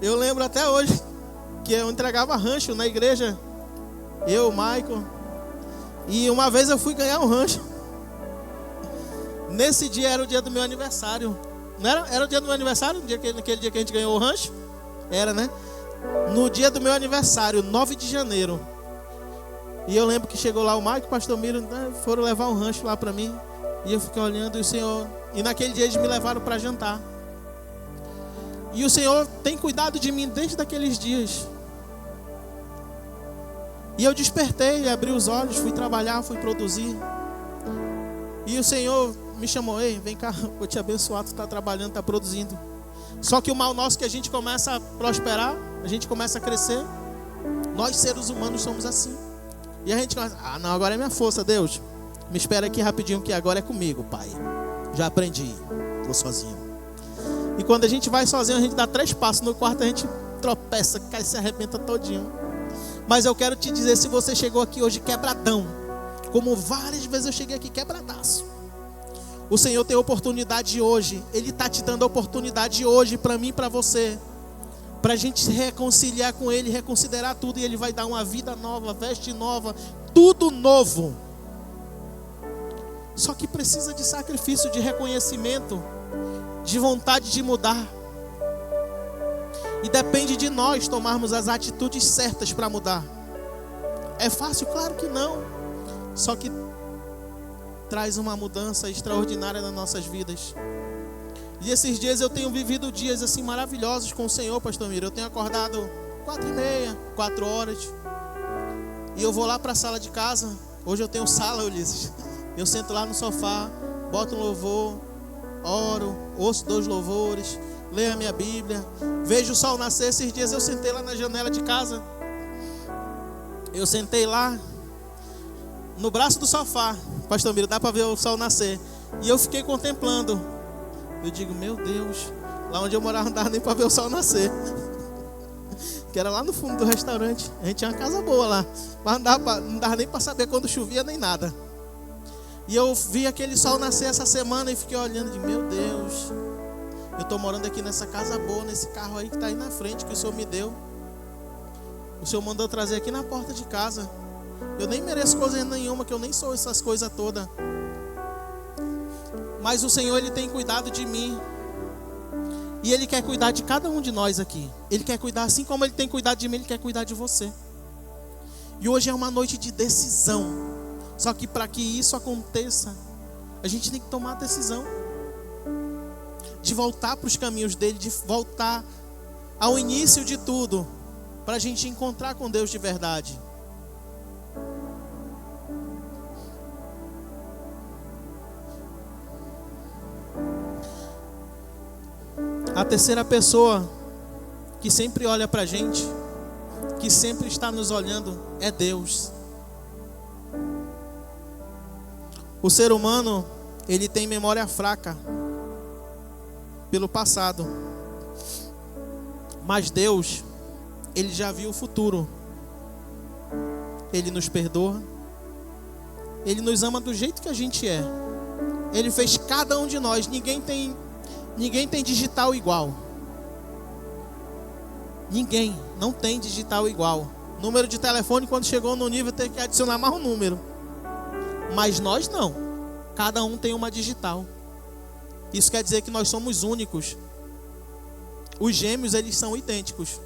Eu lembro até hoje que eu entregava rancho na igreja, eu, Michael, e uma vez eu fui ganhar um rancho. Nesse dia era o dia do meu aniversário. Não era? Era o dia do meu aniversário? Naquele dia que a gente ganhou o rancho? Era, né? No dia do meu aniversário, 9 de janeiro. E eu lembro que chegou lá o Mike, o pastor Miro, né, foram levar um rancho lá para mim. E eu fiquei olhando e o Senhor... E naquele dia eles me levaram para jantar. E o Senhor tem cuidado de mim desde aqueles dias. E eu despertei, abri os olhos, fui trabalhar, fui produzir. E o Senhor me chamou: ei, vem cá, vou te abençoar, tu está trabalhando, está produzindo. Só que o mal nosso é que a gente começa a prosperar, a gente começa a crescer. Nós seres humanos somos assim. E a gente começa: ah não, agora é minha força, Deus. Me espera aqui rapidinho que agora é comigo, Pai. Já aprendi, estou sozinho. E quando a gente vai sozinho, a gente dá 3 passos no quarto, a gente tropeça, cai, se arrebenta todinho. Mas eu quero te dizer, se você chegou aqui hoje quebradão, como várias vezes eu cheguei aqui quebradaço, o Senhor tem oportunidade hoje. Ele está te dando a oportunidade hoje para mim e para você, para a gente se reconciliar com Ele, reconsiderar tudo. E Ele vai dar uma vida nova, veste nova, tudo novo. Só que precisa de sacrifício, de reconhecimento, de vontade de mudar. E depende de nós tomarmos as atitudes certas para mudar. É fácil? Claro que não. Só que traz uma mudança extraordinária nas nossas vidas. E esses dias eu tenho vivido dias assim maravilhosos com o Senhor, pastor Miro. Eu tenho acordado 4h30, 4 horas. E eu vou lá para a sala de casa. Hoje eu tenho sala, Ulisses. Eu sento lá no sofá, boto um louvor, oro, ouço 2 louvores, leio a minha Bíblia, vejo o sol nascer. Esses dias eu sentei lá na janela de casa. Eu sentei lá no braço do sofá, pastor Miro, dá para ver o sol nascer. E eu fiquei contemplando. Eu digo, meu Deus, lá onde eu morava não dava nem para ver o sol nascer. Que era lá no fundo do restaurante. A gente tinha uma casa boa lá, mas não dava nem para saber quando chovia nem nada. E eu vi aquele sol nascer essa semana e fiquei olhando de, meu Deus, eu estou morando aqui nessa casa boa, nesse carro aí que está aí na frente, que o Senhor me deu. O Senhor mandou trazer aqui na porta de casa. Eu nem mereço coisa nenhuma, que eu nem sou essas coisas todas. Mas o Senhor, Ele tem cuidado de mim. E Ele quer cuidar de cada um de nós aqui. Ele quer cuidar, assim como Ele tem cuidado de mim, Ele quer cuidar de você. E hoje é uma noite de decisão. Só que para que isso aconteça, a gente tem que tomar a decisão de voltar para os caminhos dele, de voltar ao início de tudo, para a gente encontrar com Deus de verdade. A terceira pessoa que sempre olha para a gente, que sempre está nos olhando, é Deus. O ser humano, ele tem memória fraca pelo passado. Mas Deus, Ele já viu o futuro. Ele nos perdoa. Ele nos ama do jeito que a gente é. Ele fez cada um de nós. Ninguém tem digital igual. Ninguém não tem digital igual. Número de telefone, quando chegou no nível, tem que adicionar mais um número. Mas nós não. Cada um tem uma digital. Isso quer dizer que nós somos únicos. Os gêmeos, eles são idênticos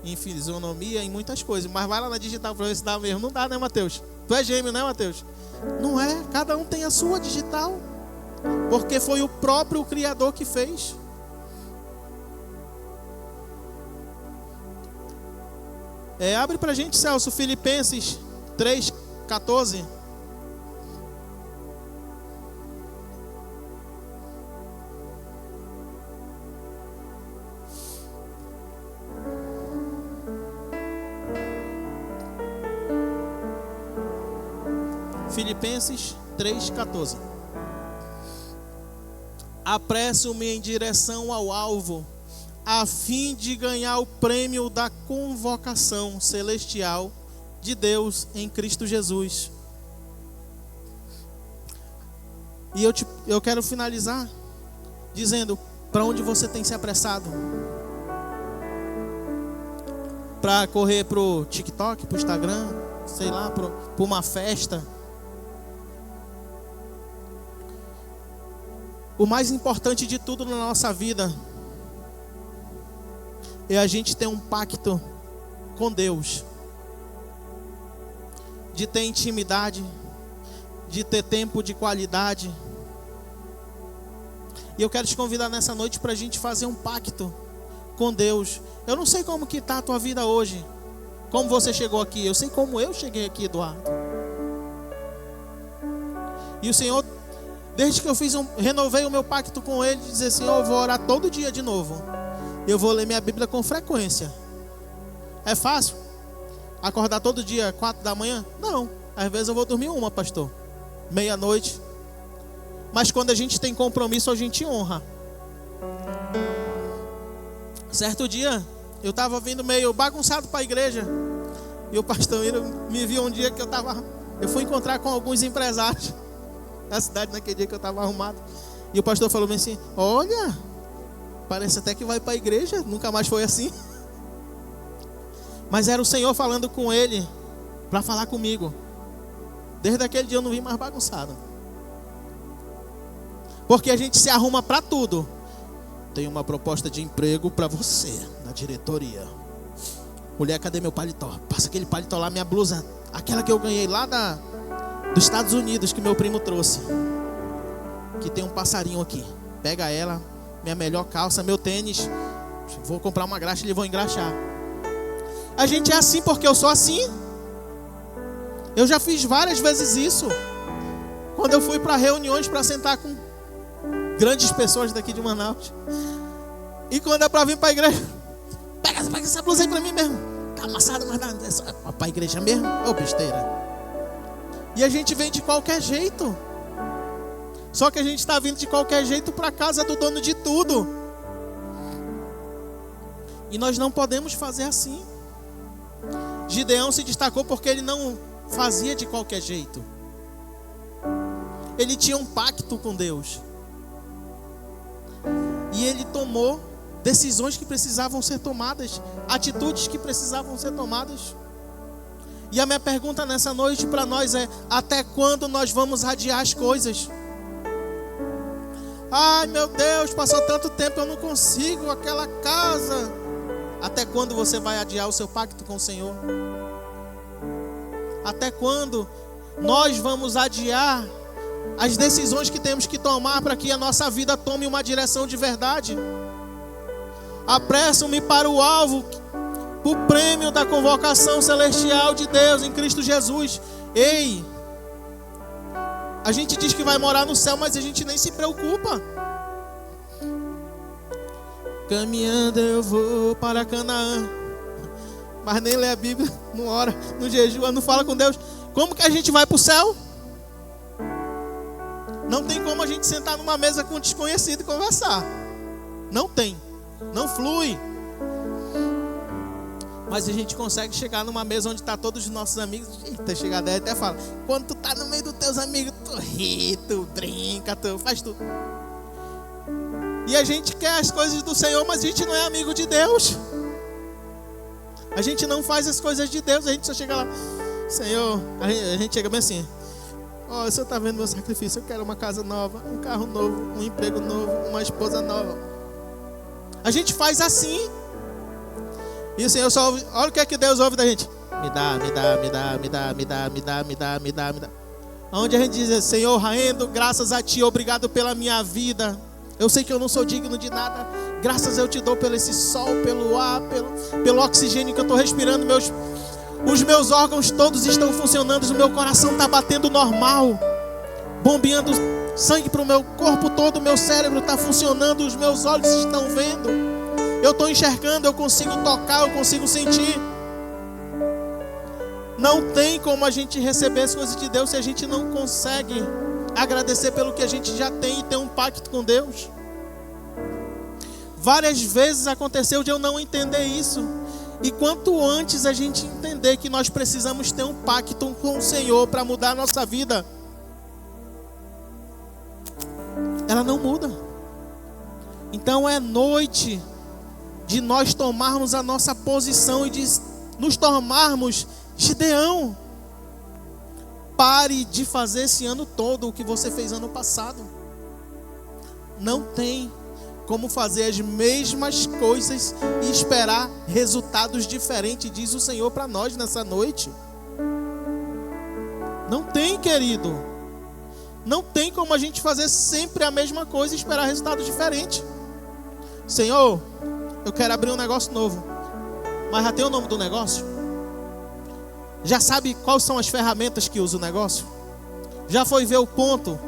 em fisionomia, em muitas coisas. Mas vai lá na digital para ver se dá mesmo. Não dá, né, Mateus? Tu é gêmeo, né, Mateus? Não é. Cada um tem a sua digital. Porque foi o próprio Criador que fez. Abre pra gente, Celso, Filipenses 3:14. Filipenses 3:14. Apresso-me em direção ao alvo, a fim de ganhar o prêmio da convocação celestial de Deus em Cristo Jesus. E eu quero finalizar dizendo, para onde você tem se apressado? Para correr pro TikTok, pro Instagram, sei lá, para uma festa? O mais importante de tudo na nossa vida é a gente ter um pacto com Deus, de ter intimidade, de ter tempo de qualidade. E eu quero te convidar nessa noite para a gente fazer um pacto com Deus. Eu não sei como que está a tua vida hoje, como você chegou aqui. Eu sei como eu cheguei aqui, Eduardo. E o Senhor, desde que eu renovei o meu pacto com Ele, de dizer, Senhor, eu vou orar todo dia de novo. Eu vou ler minha Bíblia com frequência. É fácil? Acordar todo dia 4 da manhã? Não. Às vezes eu vou dormir pastor. Meia-noite. Mas quando a gente tem compromisso, a gente honra. Certo dia, eu estava vindo meio bagunçado para a igreja. E o pastor me viu um dia que eu fui encontrar com alguns empresários na cidade, naquele dia que eu estava arrumado. E o pastor falou assim, olha, parece até que vai para a igreja. Nunca mais foi assim. Mas era o Senhor falando com ele para falar comigo. Desde aquele dia eu não vim mais bagunçado. Porque a gente se arruma para tudo. Tem uma proposta de emprego para você na diretoria. Mulher, cadê meu paletó? Passa aquele paletó lá, minha blusa, aquela que eu ganhei lá dos Estados Unidos, que meu primo trouxe, que tem um passarinho aqui. Pega ela, minha melhor calça, meu tênis. Vou comprar uma graxa e vou engraxar. A gente é assim porque eu sou assim. Eu já fiz várias vezes isso. Quando eu fui para reuniões para sentar com grandes pessoas daqui de Manaus. E quando é para vir para a igreja, pega essa blusa aí para mim mesmo. Tá amassada, mas não é para a igreja mesmo? Ô, besteira. E a gente vem de qualquer jeito. Só que a gente está vindo de qualquer jeito para a casa do dono de tudo. E nós não podemos fazer assim. Gideão se destacou porque ele não fazia de qualquer jeito. Ele tinha um pacto com Deus. E ele tomou decisões que precisavam ser tomadas, atitudes que precisavam ser tomadas. E a minha pergunta nessa noite para nós é: até quando nós vamos adiar as coisas? Ai, meu Deus, passou tanto tempo, eu não consigo aquela casa. Até quando você vai adiar o seu pacto com o Senhor? Até quando nós vamos adiar as decisões que temos que tomar para que a nossa vida tome uma direção de verdade? Apresso-me para o alvo, o prêmio da convocação celestial de Deus em Cristo Jesus. Ei, a gente diz que vai morar no céu, mas a gente nem se preocupa. Caminhando eu vou para Canaã, mas nem lê a Bíblia, não ora, não jejua, não fala com Deus. Como que a gente vai para o céu? Não tem como a gente sentar numa mesa com um desconhecido e conversar. Não tem, não flui. Mas a gente consegue chegar numa mesa onde está todos os nossos amigos. Eita, chega daí até fala: quando tu tá no meio dos teus amigos, tu ri, tu brinca, tu faz tudo. E a gente quer as coisas do Senhor, mas a gente não é amigo de Deus. A gente não faz as coisas de Deus. A gente só chega lá: Senhor, a gente chega bem assim: ó, o Senhor está vendo meu sacrifício, eu quero uma casa nova, um carro novo, um emprego novo, uma esposa nova. A gente faz assim. E o Senhor só ouve. Olha o que é que Deus ouve da gente: me dá, me dá, me dá, me dá, me dá, me dá, me dá, me dá, me dá. Onde a gente diz: Senhor, rendo graças a Ti, obrigado pela minha vida. Eu sei que eu não sou digno de nada. Graças eu te dou pelo esse sol, pelo ar, pelo oxigênio que eu estou respirando. Os meus órgãos todos estão funcionando. O meu coração está batendo normal, bombeando sangue para o meu corpo todo. O meu cérebro está funcionando. Os meus olhos estão vendo. Eu estou enxergando. Eu consigo tocar. Eu consigo sentir. Não tem como a gente receber as coisas de Deus se a gente não consegue agradecer pelo que a gente já tem e ter um pacto com Deus. Várias vezes aconteceu de eu não entender isso. E quanto antes a gente entender que nós precisamos ter um pacto com o Senhor para mudar a nossa vida, ela não muda. Então é noite de nós tomarmos a nossa posição e de nos tornarmos Gideão. Pare de fazer esse ano todo o que você fez ano passado. Não tem como fazer as mesmas coisas e esperar resultados diferentes, diz o Senhor para nós nessa noite. Não tem, querido. Não tem como a gente fazer sempre a mesma coisa e esperar resultados diferentes. Senhor, eu quero abrir um negócio novo, mas já tem o nome do negócio? Já sabe quais são as ferramentas que usa o negócio? Já foi ver o ponto?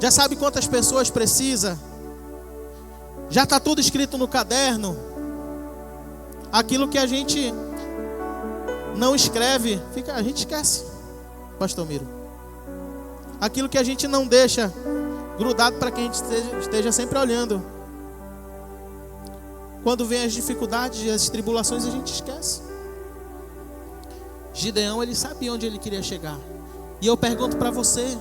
Já sabe quantas pessoas precisa? Já está tudo escrito no caderno? Aquilo que a gente não escreve, a gente esquece, Pastor Miro. Aquilo que a gente não deixa grudado para que a gente esteja sempre olhando. Quando vem as dificuldades e as tribulações, a gente esquece. Gideão, ele sabia onde ele queria chegar. E eu pergunto para você,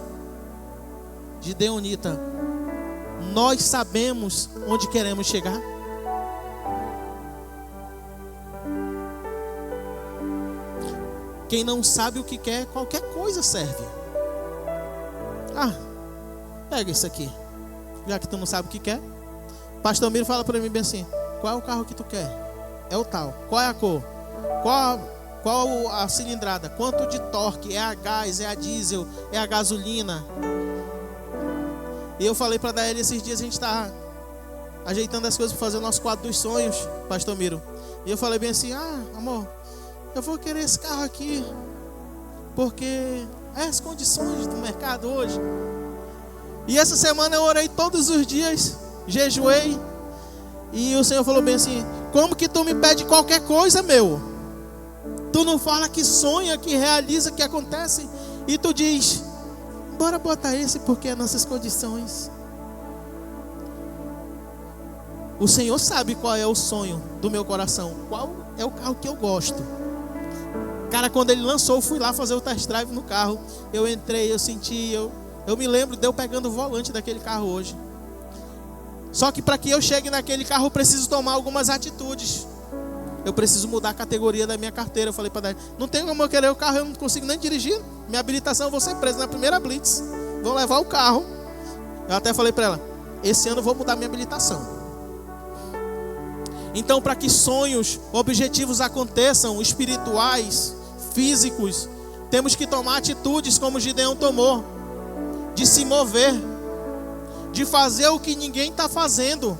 Gideonita, nós sabemos onde queremos chegar? Quem não sabe o que quer, qualquer coisa serve. Ah, pega isso aqui. Já que tu não sabe o que quer. Pastor Miro fala para mim bem assim: qual é o carro que tu quer? É o tal. Qual é a cor? Qual a cilindrada? Quanto de torque? É a gás? É a diesel? É a gasolina? E eu falei para Daeli esses dias, a gente está ajeitando as coisas para fazer o nosso quadro dos sonhos, Pastor Miro. E eu falei bem assim: ah, amor, eu vou querer esse carro aqui. porque as condições do mercado hoje. E essa semana eu orei todos os dias, jejuei, e o Senhor falou bem assim: como que tu me pede qualquer coisa, meu? Tu não fala que sonha, que realiza, que acontece, e tu diz: bora botar esse porque é nossas condições. O Senhor sabe qual é o sonho do meu coração, qual é o carro que eu gosto. Cara, quando Ele lançou, eu fui lá fazer o test drive no carro. Eu entrei, eu senti, eu me lembro de eu pegando o volante daquele carro hoje. Só que para que eu chegue naquele carro, eu preciso tomar algumas atitudes. Eu preciso mudar a categoria da minha carteira. Eu falei para ela: não tem como eu querer o carro, eu não consigo nem dirigir. Minha habilitação, eu vou ser preso na primeira blitz. Vão levar o carro. Eu até falei para ela: esse ano eu vou mudar minha habilitação. Então, para que sonhos, objetivos aconteçam, espirituais, físicos, temos que tomar atitudes como Gideão tomou, de se mover, de fazer o que ninguém está fazendo.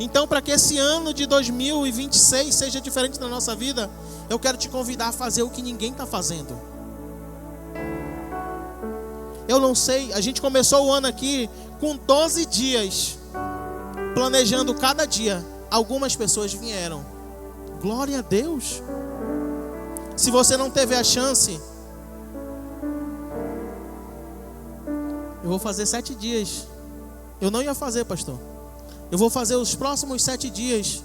Então, para que esse ano de 2026 seja diferente na nossa vida, eu quero te convidar a fazer o que ninguém está fazendo. Eu não sei, a gente começou o ano aqui com 12 dias, planejando cada dia. Algumas pessoas vieram. Glória a Deus. Se você não teve a chance, eu vou fazer 7 dias. Eu não ia fazer, pastor. Eu vou fazer os próximos 7 dias.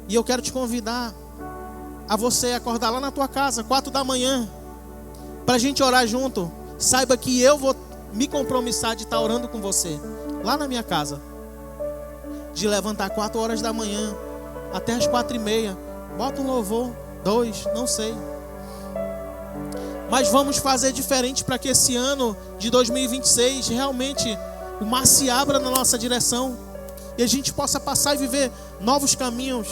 E eu quero te convidar a você acordar lá na tua casa, 4 da manhã, para a gente orar junto. Saiba que eu vou me compromissar de estar orando com você, lá na minha casa. De levantar 4 horas da manhã até as 4:30. Bota um louvor, 2, não sei. Mas vamos fazer diferente para que esse ano de 2026 realmente o mar se abra na nossa direção e a gente possa passar e viver novos caminhos.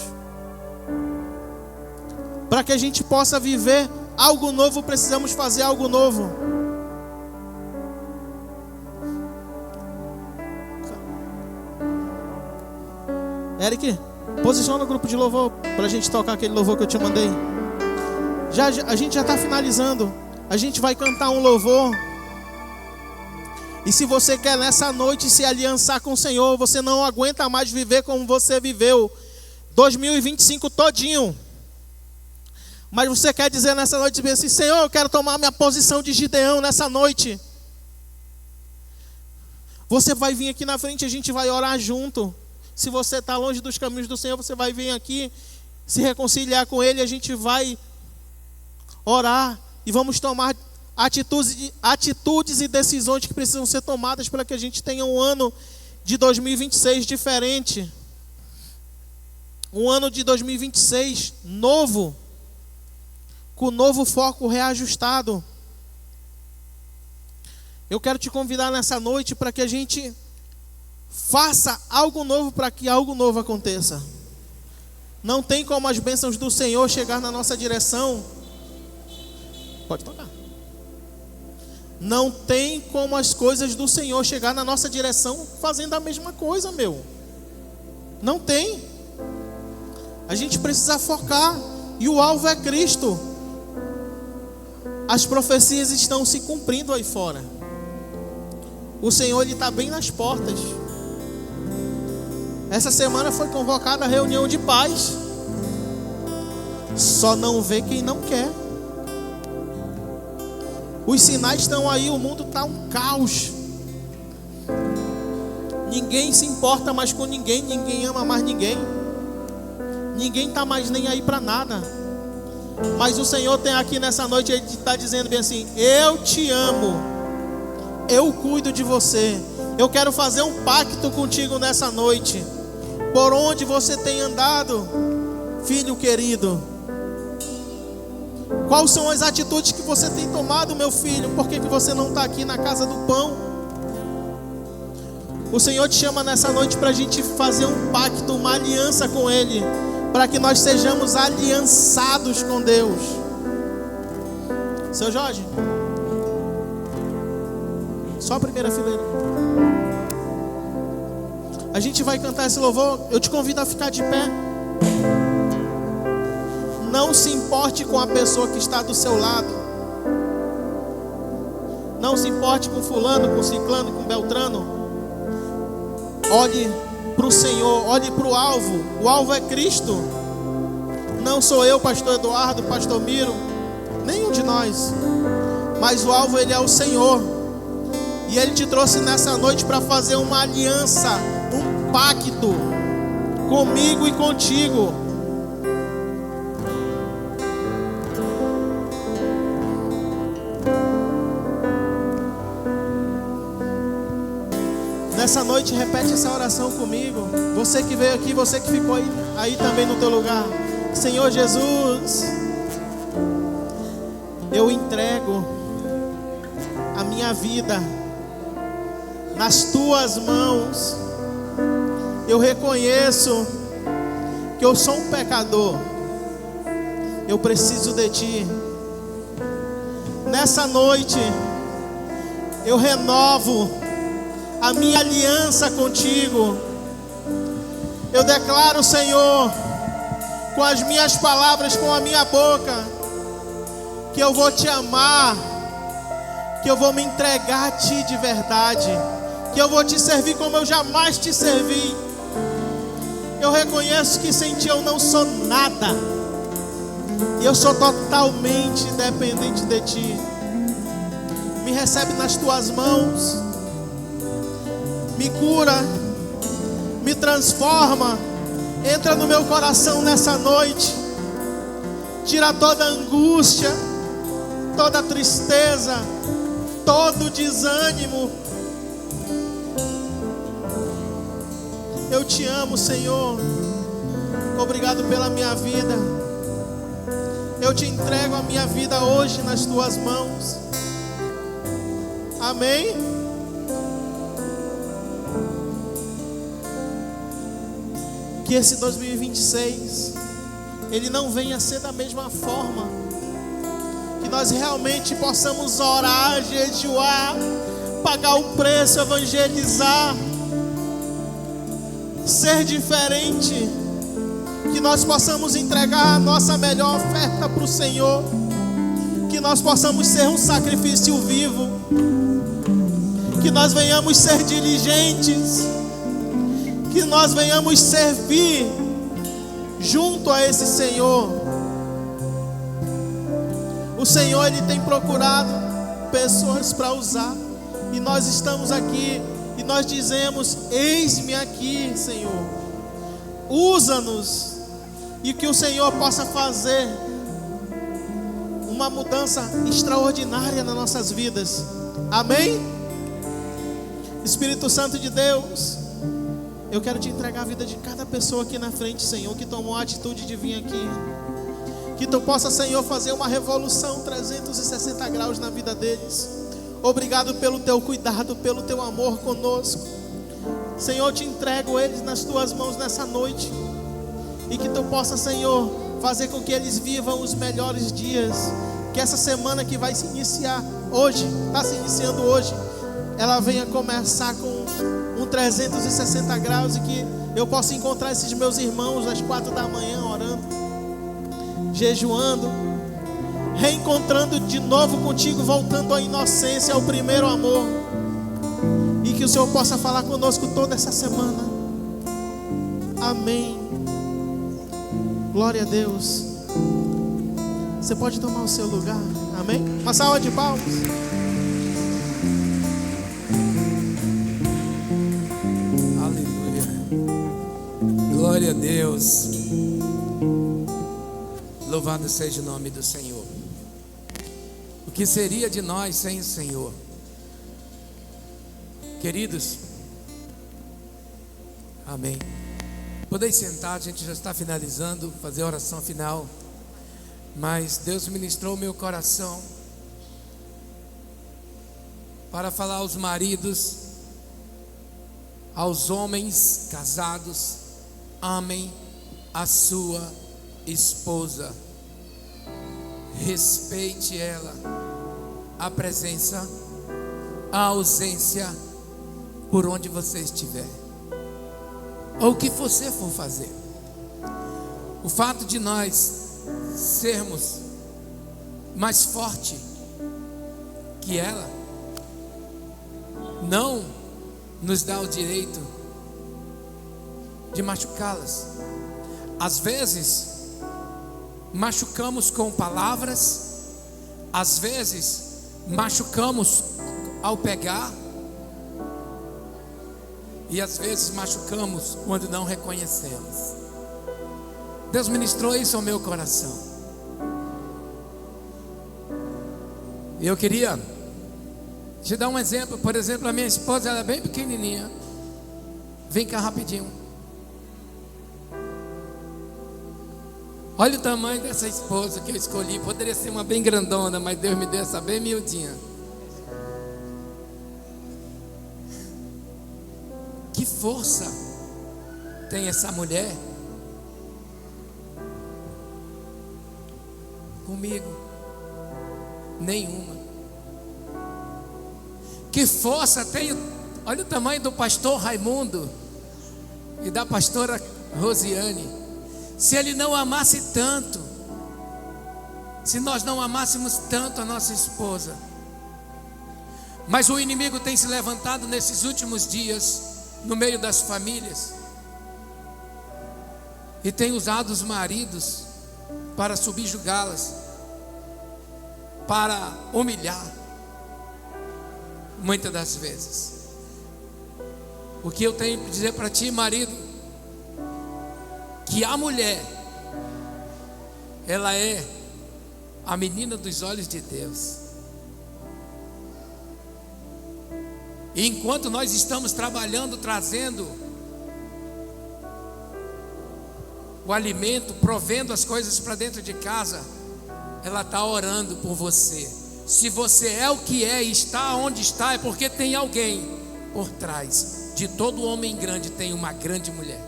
Para que a gente possa viver algo novo, precisamos fazer algo novo. Eric, posiciona o grupo de louvor para a gente tocar aquele louvor que eu te mandei. A gente já está finalizando. A gente vai cantar um louvor. E se você quer nessa noite se aliançar com o Senhor, você não aguenta mais viver como você viveu 2025 todinho. Mas você quer dizer nessa noite assim: Senhor, eu quero tomar minha posição de Gideão nessa noite. Você vai vir aqui na frente, a gente vai orar junto. Se você está longe dos caminhos do Senhor, você vai vir aqui se reconciliar com Ele. A gente vai orar e vamos tomar atitudes e decisões que precisam ser tomadas para que a gente tenha um ano de 2026 diferente. Um ano de 2026 novo, com novo foco reajustado. Eu quero te convidar nessa noite para que a gente faça algo novo, para que algo novo aconteça. Não tem como as bênçãos do Senhor chegar na nossa direção. Pode tocar. Não tem como as coisas do Senhor chegar na nossa direção fazendo a mesma coisa, meu. Não tem. A gente precisa focar. E o alvo é Cristo. As profecias estão se cumprindo aí fora. O Senhor, Ele está bem nas portas. Essa semana foi convocada a reunião de paz. Só não vê quem não quer. Os sinais estão aí, o mundo está um caos. Ninguém se importa mais com ninguém, ninguém ama mais ninguém. Ninguém está mais nem aí para nada. Mas o Senhor tem aqui nessa noite, Ele está dizendo bem assim: eu te amo, eu cuido de você. Eu quero fazer um pacto contigo nessa noite. Por onde você tem andado, filho querido? Quais são as atitudes que você tem tomado, meu filho? Por que você não está aqui na casa do pão? O Senhor te chama nessa noite para a gente fazer um pacto, uma aliança com Ele, para que nós sejamos aliançados com Deus. Seu Jorge, só a primeira fileira. A gente vai cantar esse louvor. Eu te convido a ficar de pé. Não se importe com a pessoa que está do seu lado. Não se importe com fulano, com ciclano, com beltrano. Olhe para o Senhor, olhe para o alvo. O alvo é Cristo. Não sou eu, pastor Eduardo, pastor Miro, nenhum de nós. Mas o alvo, ele é o Senhor. E Ele te trouxe nessa noite para fazer uma aliança, um pacto comigo e contigo. Nessa noite, repete essa oração comigo. Você que veio aqui, você que ficou aí também no teu lugar. Senhor Jesus, eu entrego a minha vida nas tuas mãos. Eu reconheço que eu sou um pecador. Eu preciso de ti. Nessa noite, eu renovo a minha aliança contigo. Eu declaro, Senhor, com as minhas palavras, com a minha boca, que eu vou te amar, que eu vou me entregar a ti de verdade, que eu vou te servir como eu jamais te servi. Eu reconheço que sem ti eu não sou nada, e eu sou totalmente dependente de ti. Me recebe nas tuas mãos, me cura, me transforma, entra no meu coração nessa noite, tira toda angústia, toda tristeza, todo desânimo. Eu te amo, Senhor. Obrigado pela minha vida. Eu te entrego a minha vida hoje nas tuas mãos. Amém? Que esse 2026 ele não venha a ser da mesma forma. Que nós realmente possamos orar, jejuar, pagar o preço, evangelizar, ser diferente. Que nós possamos entregar a nossa melhor oferta para o Senhor. Que nós possamos ser um sacrifício vivo. Que nós venhamos ser diligentes. Que nós venhamos servir junto a esse Senhor. O Senhor, Ele tem procurado pessoas para usar. E nós estamos aqui e nós dizemos: eis-me aqui, Senhor. Usa-nos. E que o Senhor possa fazer uma mudança extraordinária nas nossas vidas. Amém? Espírito Santo de Deus, eu quero te entregar a vida de cada pessoa aqui na frente, Senhor, que tomou a atitude de vir aqui. Que tu possa, Senhor, fazer uma revolução 360 graus na vida deles. Obrigado pelo teu cuidado, pelo teu amor conosco. Senhor, eu te entrego eles nas tuas mãos nessa noite. E que tu possa, Senhor, fazer com que eles vivam os melhores dias. Que essa semana que vai se iniciar hoje, está se iniciando hoje, ela venha começar com um 360 graus. E que eu possa encontrar esses meus irmãos às 4 da manhã orando, jejuando, reencontrando de novo contigo, voltando à inocência, ao primeiro amor. E que o Senhor possa falar conosco toda essa semana. Amém. Glória a Deus. Você pode tomar o seu lugar. Amém? Uma salva de palmas. Aleluia. Glória a Deus. Louvado seja o nome do Senhor. O que seria de nós sem o Senhor? Queridos, amém. Podeis sentar, a gente já está finalizando, fazer a oração final. Mas Deus ministrou meu coração para falar aos maridos, aos homens casados: amem a sua esposa, respeite ela, a presença, a ausência, por onde você estiver, ou o que você for fazer. O fato de nós sermos mais forte que ela, não nos dá o direito de machucá-las. Às vezes machucamos com palavras, às vezes machucamos ao pegar, e às vezes machucamos quando não reconhecemos. Deus ministrou isso ao meu coração. E eu queria te dar um exemplo. Por exemplo, a minha esposa, ela é bem pequenininha. Vem cá rapidinho. Olha o tamanho dessa esposa que eu escolhi. Poderia ser uma bem grandona, mas Deus me deu essa bem miudinha. Que força tem essa mulher comigo? Nenhuma. Que força tem? Olha o tamanho do pastor Raimundo e da pastora Rosiane. Se ele não amasse tanto, se nós não amássemos tanto a nossa esposa. Mas o inimigo tem se levantado nesses últimos dias no meio das famílias e tem usado os maridos para subjugá-las, para humilhar. Muitas das vezes, o que eu tenho que dizer para ti, marido, que a mulher, ela é a menina dos olhos de Deus. E enquanto nós estamos trabalhando, trazendo o alimento, provendo as coisas para dentro de casa, ela está orando por você. Se você é o que é e está onde está, é porque tem alguém por trás. De todo homem grande tem uma grande mulher.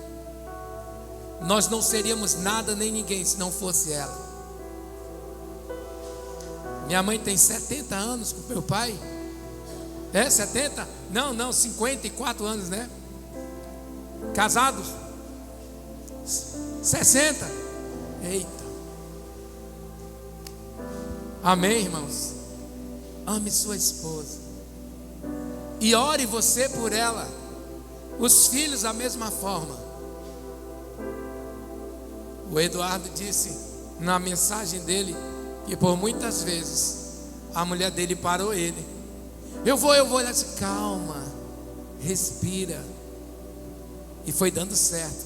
Nós não seríamos nada nem ninguém se não fosse ela. Minha mãe tem 70 anos com meu pai. É 70? Não, 54 anos, né? Casados? 60? Eita. Amém, irmãos? Ame sua esposa e ore você por ela. Os filhos da mesma forma. O Eduardo disse na mensagem dele que por muitas vezes a mulher dele parou ele. Eu vou. Ele disse, calma, respira. E foi dando certo.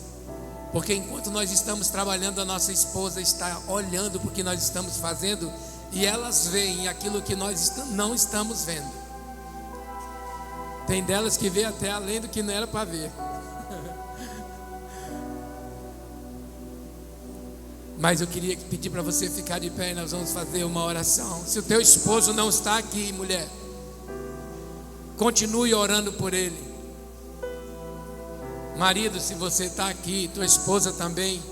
Porque enquanto nós estamos trabalhando, a nossa esposa está olhando para o que nós estamos fazendo, e elas veem aquilo que nós não estamos vendo. Tem delas que vê até além do que não era para ver. Mas eu queria pedir para você ficar de pé e nós vamos fazer uma oração. Se o teu esposo não está aqui, mulher, continue orando por ele. Marido, se você está aqui, tua esposa também,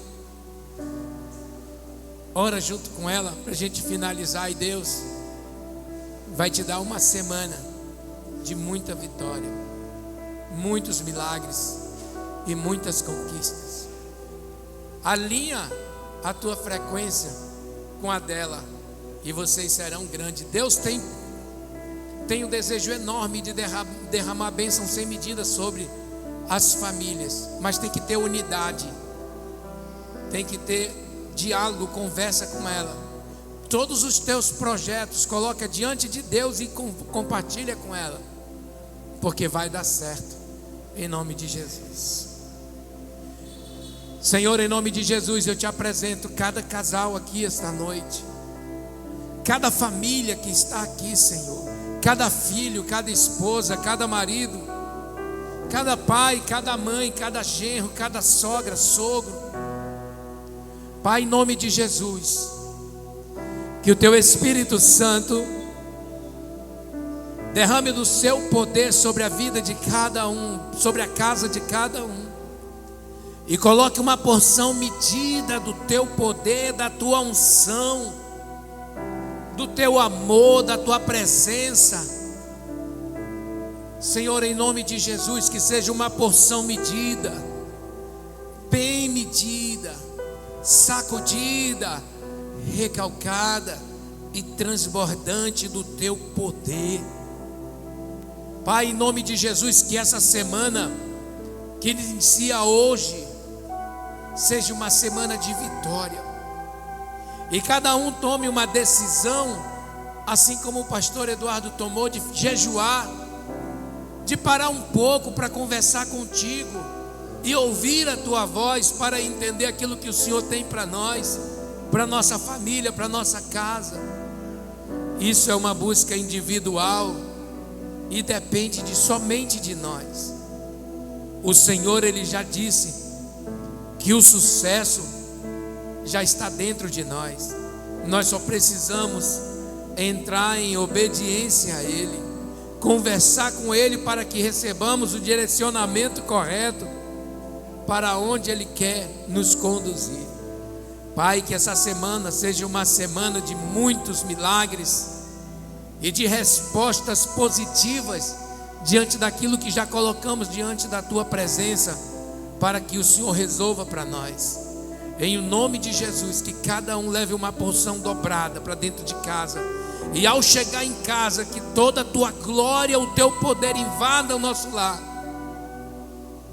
ora junto com ela para a gente finalizar. E Deus vai te dar uma semana de muita vitória, muitos milagres e muitas conquistas. Alinha a tua frequência com a dela e vocês serão grandes. Deus tem um desejo enorme de derramar bênção sem medida sobre as famílias, mas tem que ter unidade, tem que ter diálogo, conversa com ela. Todos os teus projetos coloca diante de Deus e compartilha com ela, porque vai dar certo, em nome de Jesus. Senhor, em nome de Jesus, eu te apresento cada casal aqui esta noite, cada família que está aqui, Senhor, cada filho, cada esposa, cada marido, cada pai, cada mãe, cada genro, cada sogra, sogro. Pai, em nome de Jesus, que o teu Espírito Santo derrame do seu poder sobre a vida de cada um, sobre a casa de cada um, e coloque uma porção medida do teu poder, da tua unção, do teu amor, da tua presença. Senhor, em nome de Jesus, que seja uma porção medida, bem medida, sacudida, recalcada e transbordante do teu poder. Pai, em nome de Jesus, que essa semana que inicia hoje seja uma semana de vitória, e cada um tome uma decisão, assim como o pastor Eduardo tomou, de jejuar, de parar um pouco para conversar contigo e ouvir a tua voz, para entender aquilo que o Senhor tem para nós, para nossa família, para nossa casa. Isso é uma busca individual e depende somente de nós. O Senhor, Ele já disse que o sucesso já está dentro de nós. Nós só precisamos entrar em obediência a Ele, conversar com Ele para que recebamos o direcionamento correto para onde Ele quer nos conduzir. Pai, que essa semana seja uma semana de muitos milagres e de respostas positivas diante daquilo que já colocamos diante da Tua presença, para que o Senhor resolva para nós. Em nome de Jesus, que cada um leve uma porção dobrada para dentro de casa, e ao chegar em casa, que toda a Tua glória, o Teu poder invada o nosso lar,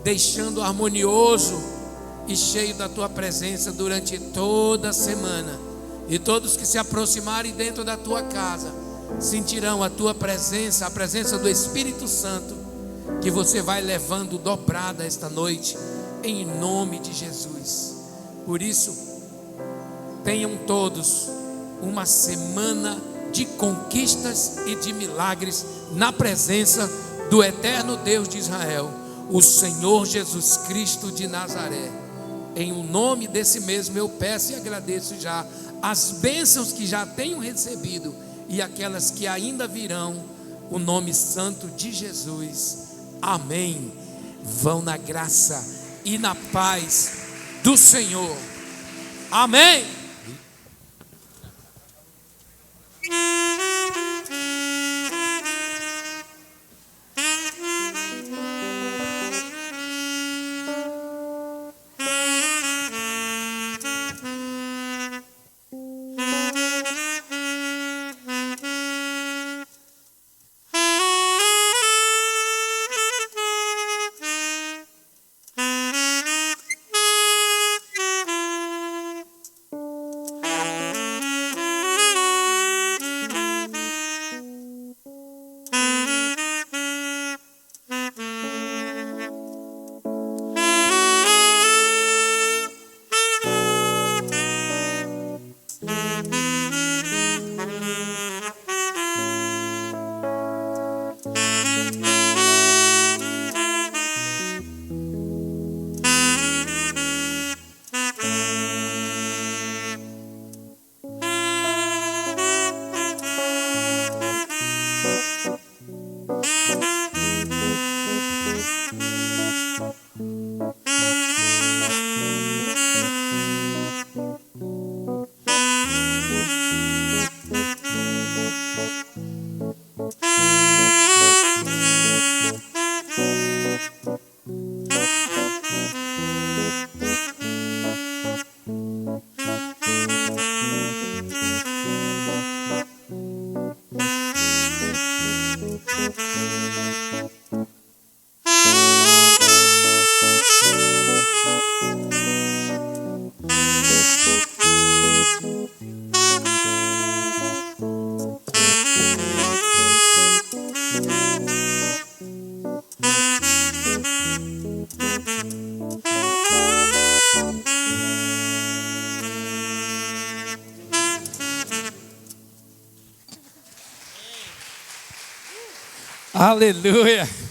deixando harmonioso e cheio da Tua presença durante toda a semana. E todos que se aproximarem dentro da Tua casa sentirão a Tua presença, a presença do Espírito Santo, que você vai levando dobrada esta noite, em nome de Jesus. Por isso, tenham todos uma semana de conquistas e de milagres na presença do eterno Deus de Israel, o Senhor Jesus Cristo de Nazaré. Em o nome desse mesmo eu peço e agradeço já as bênçãos que já tenho recebido e aquelas que ainda virão, o nome santo de Jesus. Amém. Vão na graça e na paz do Senhor. Amém. Aleluia.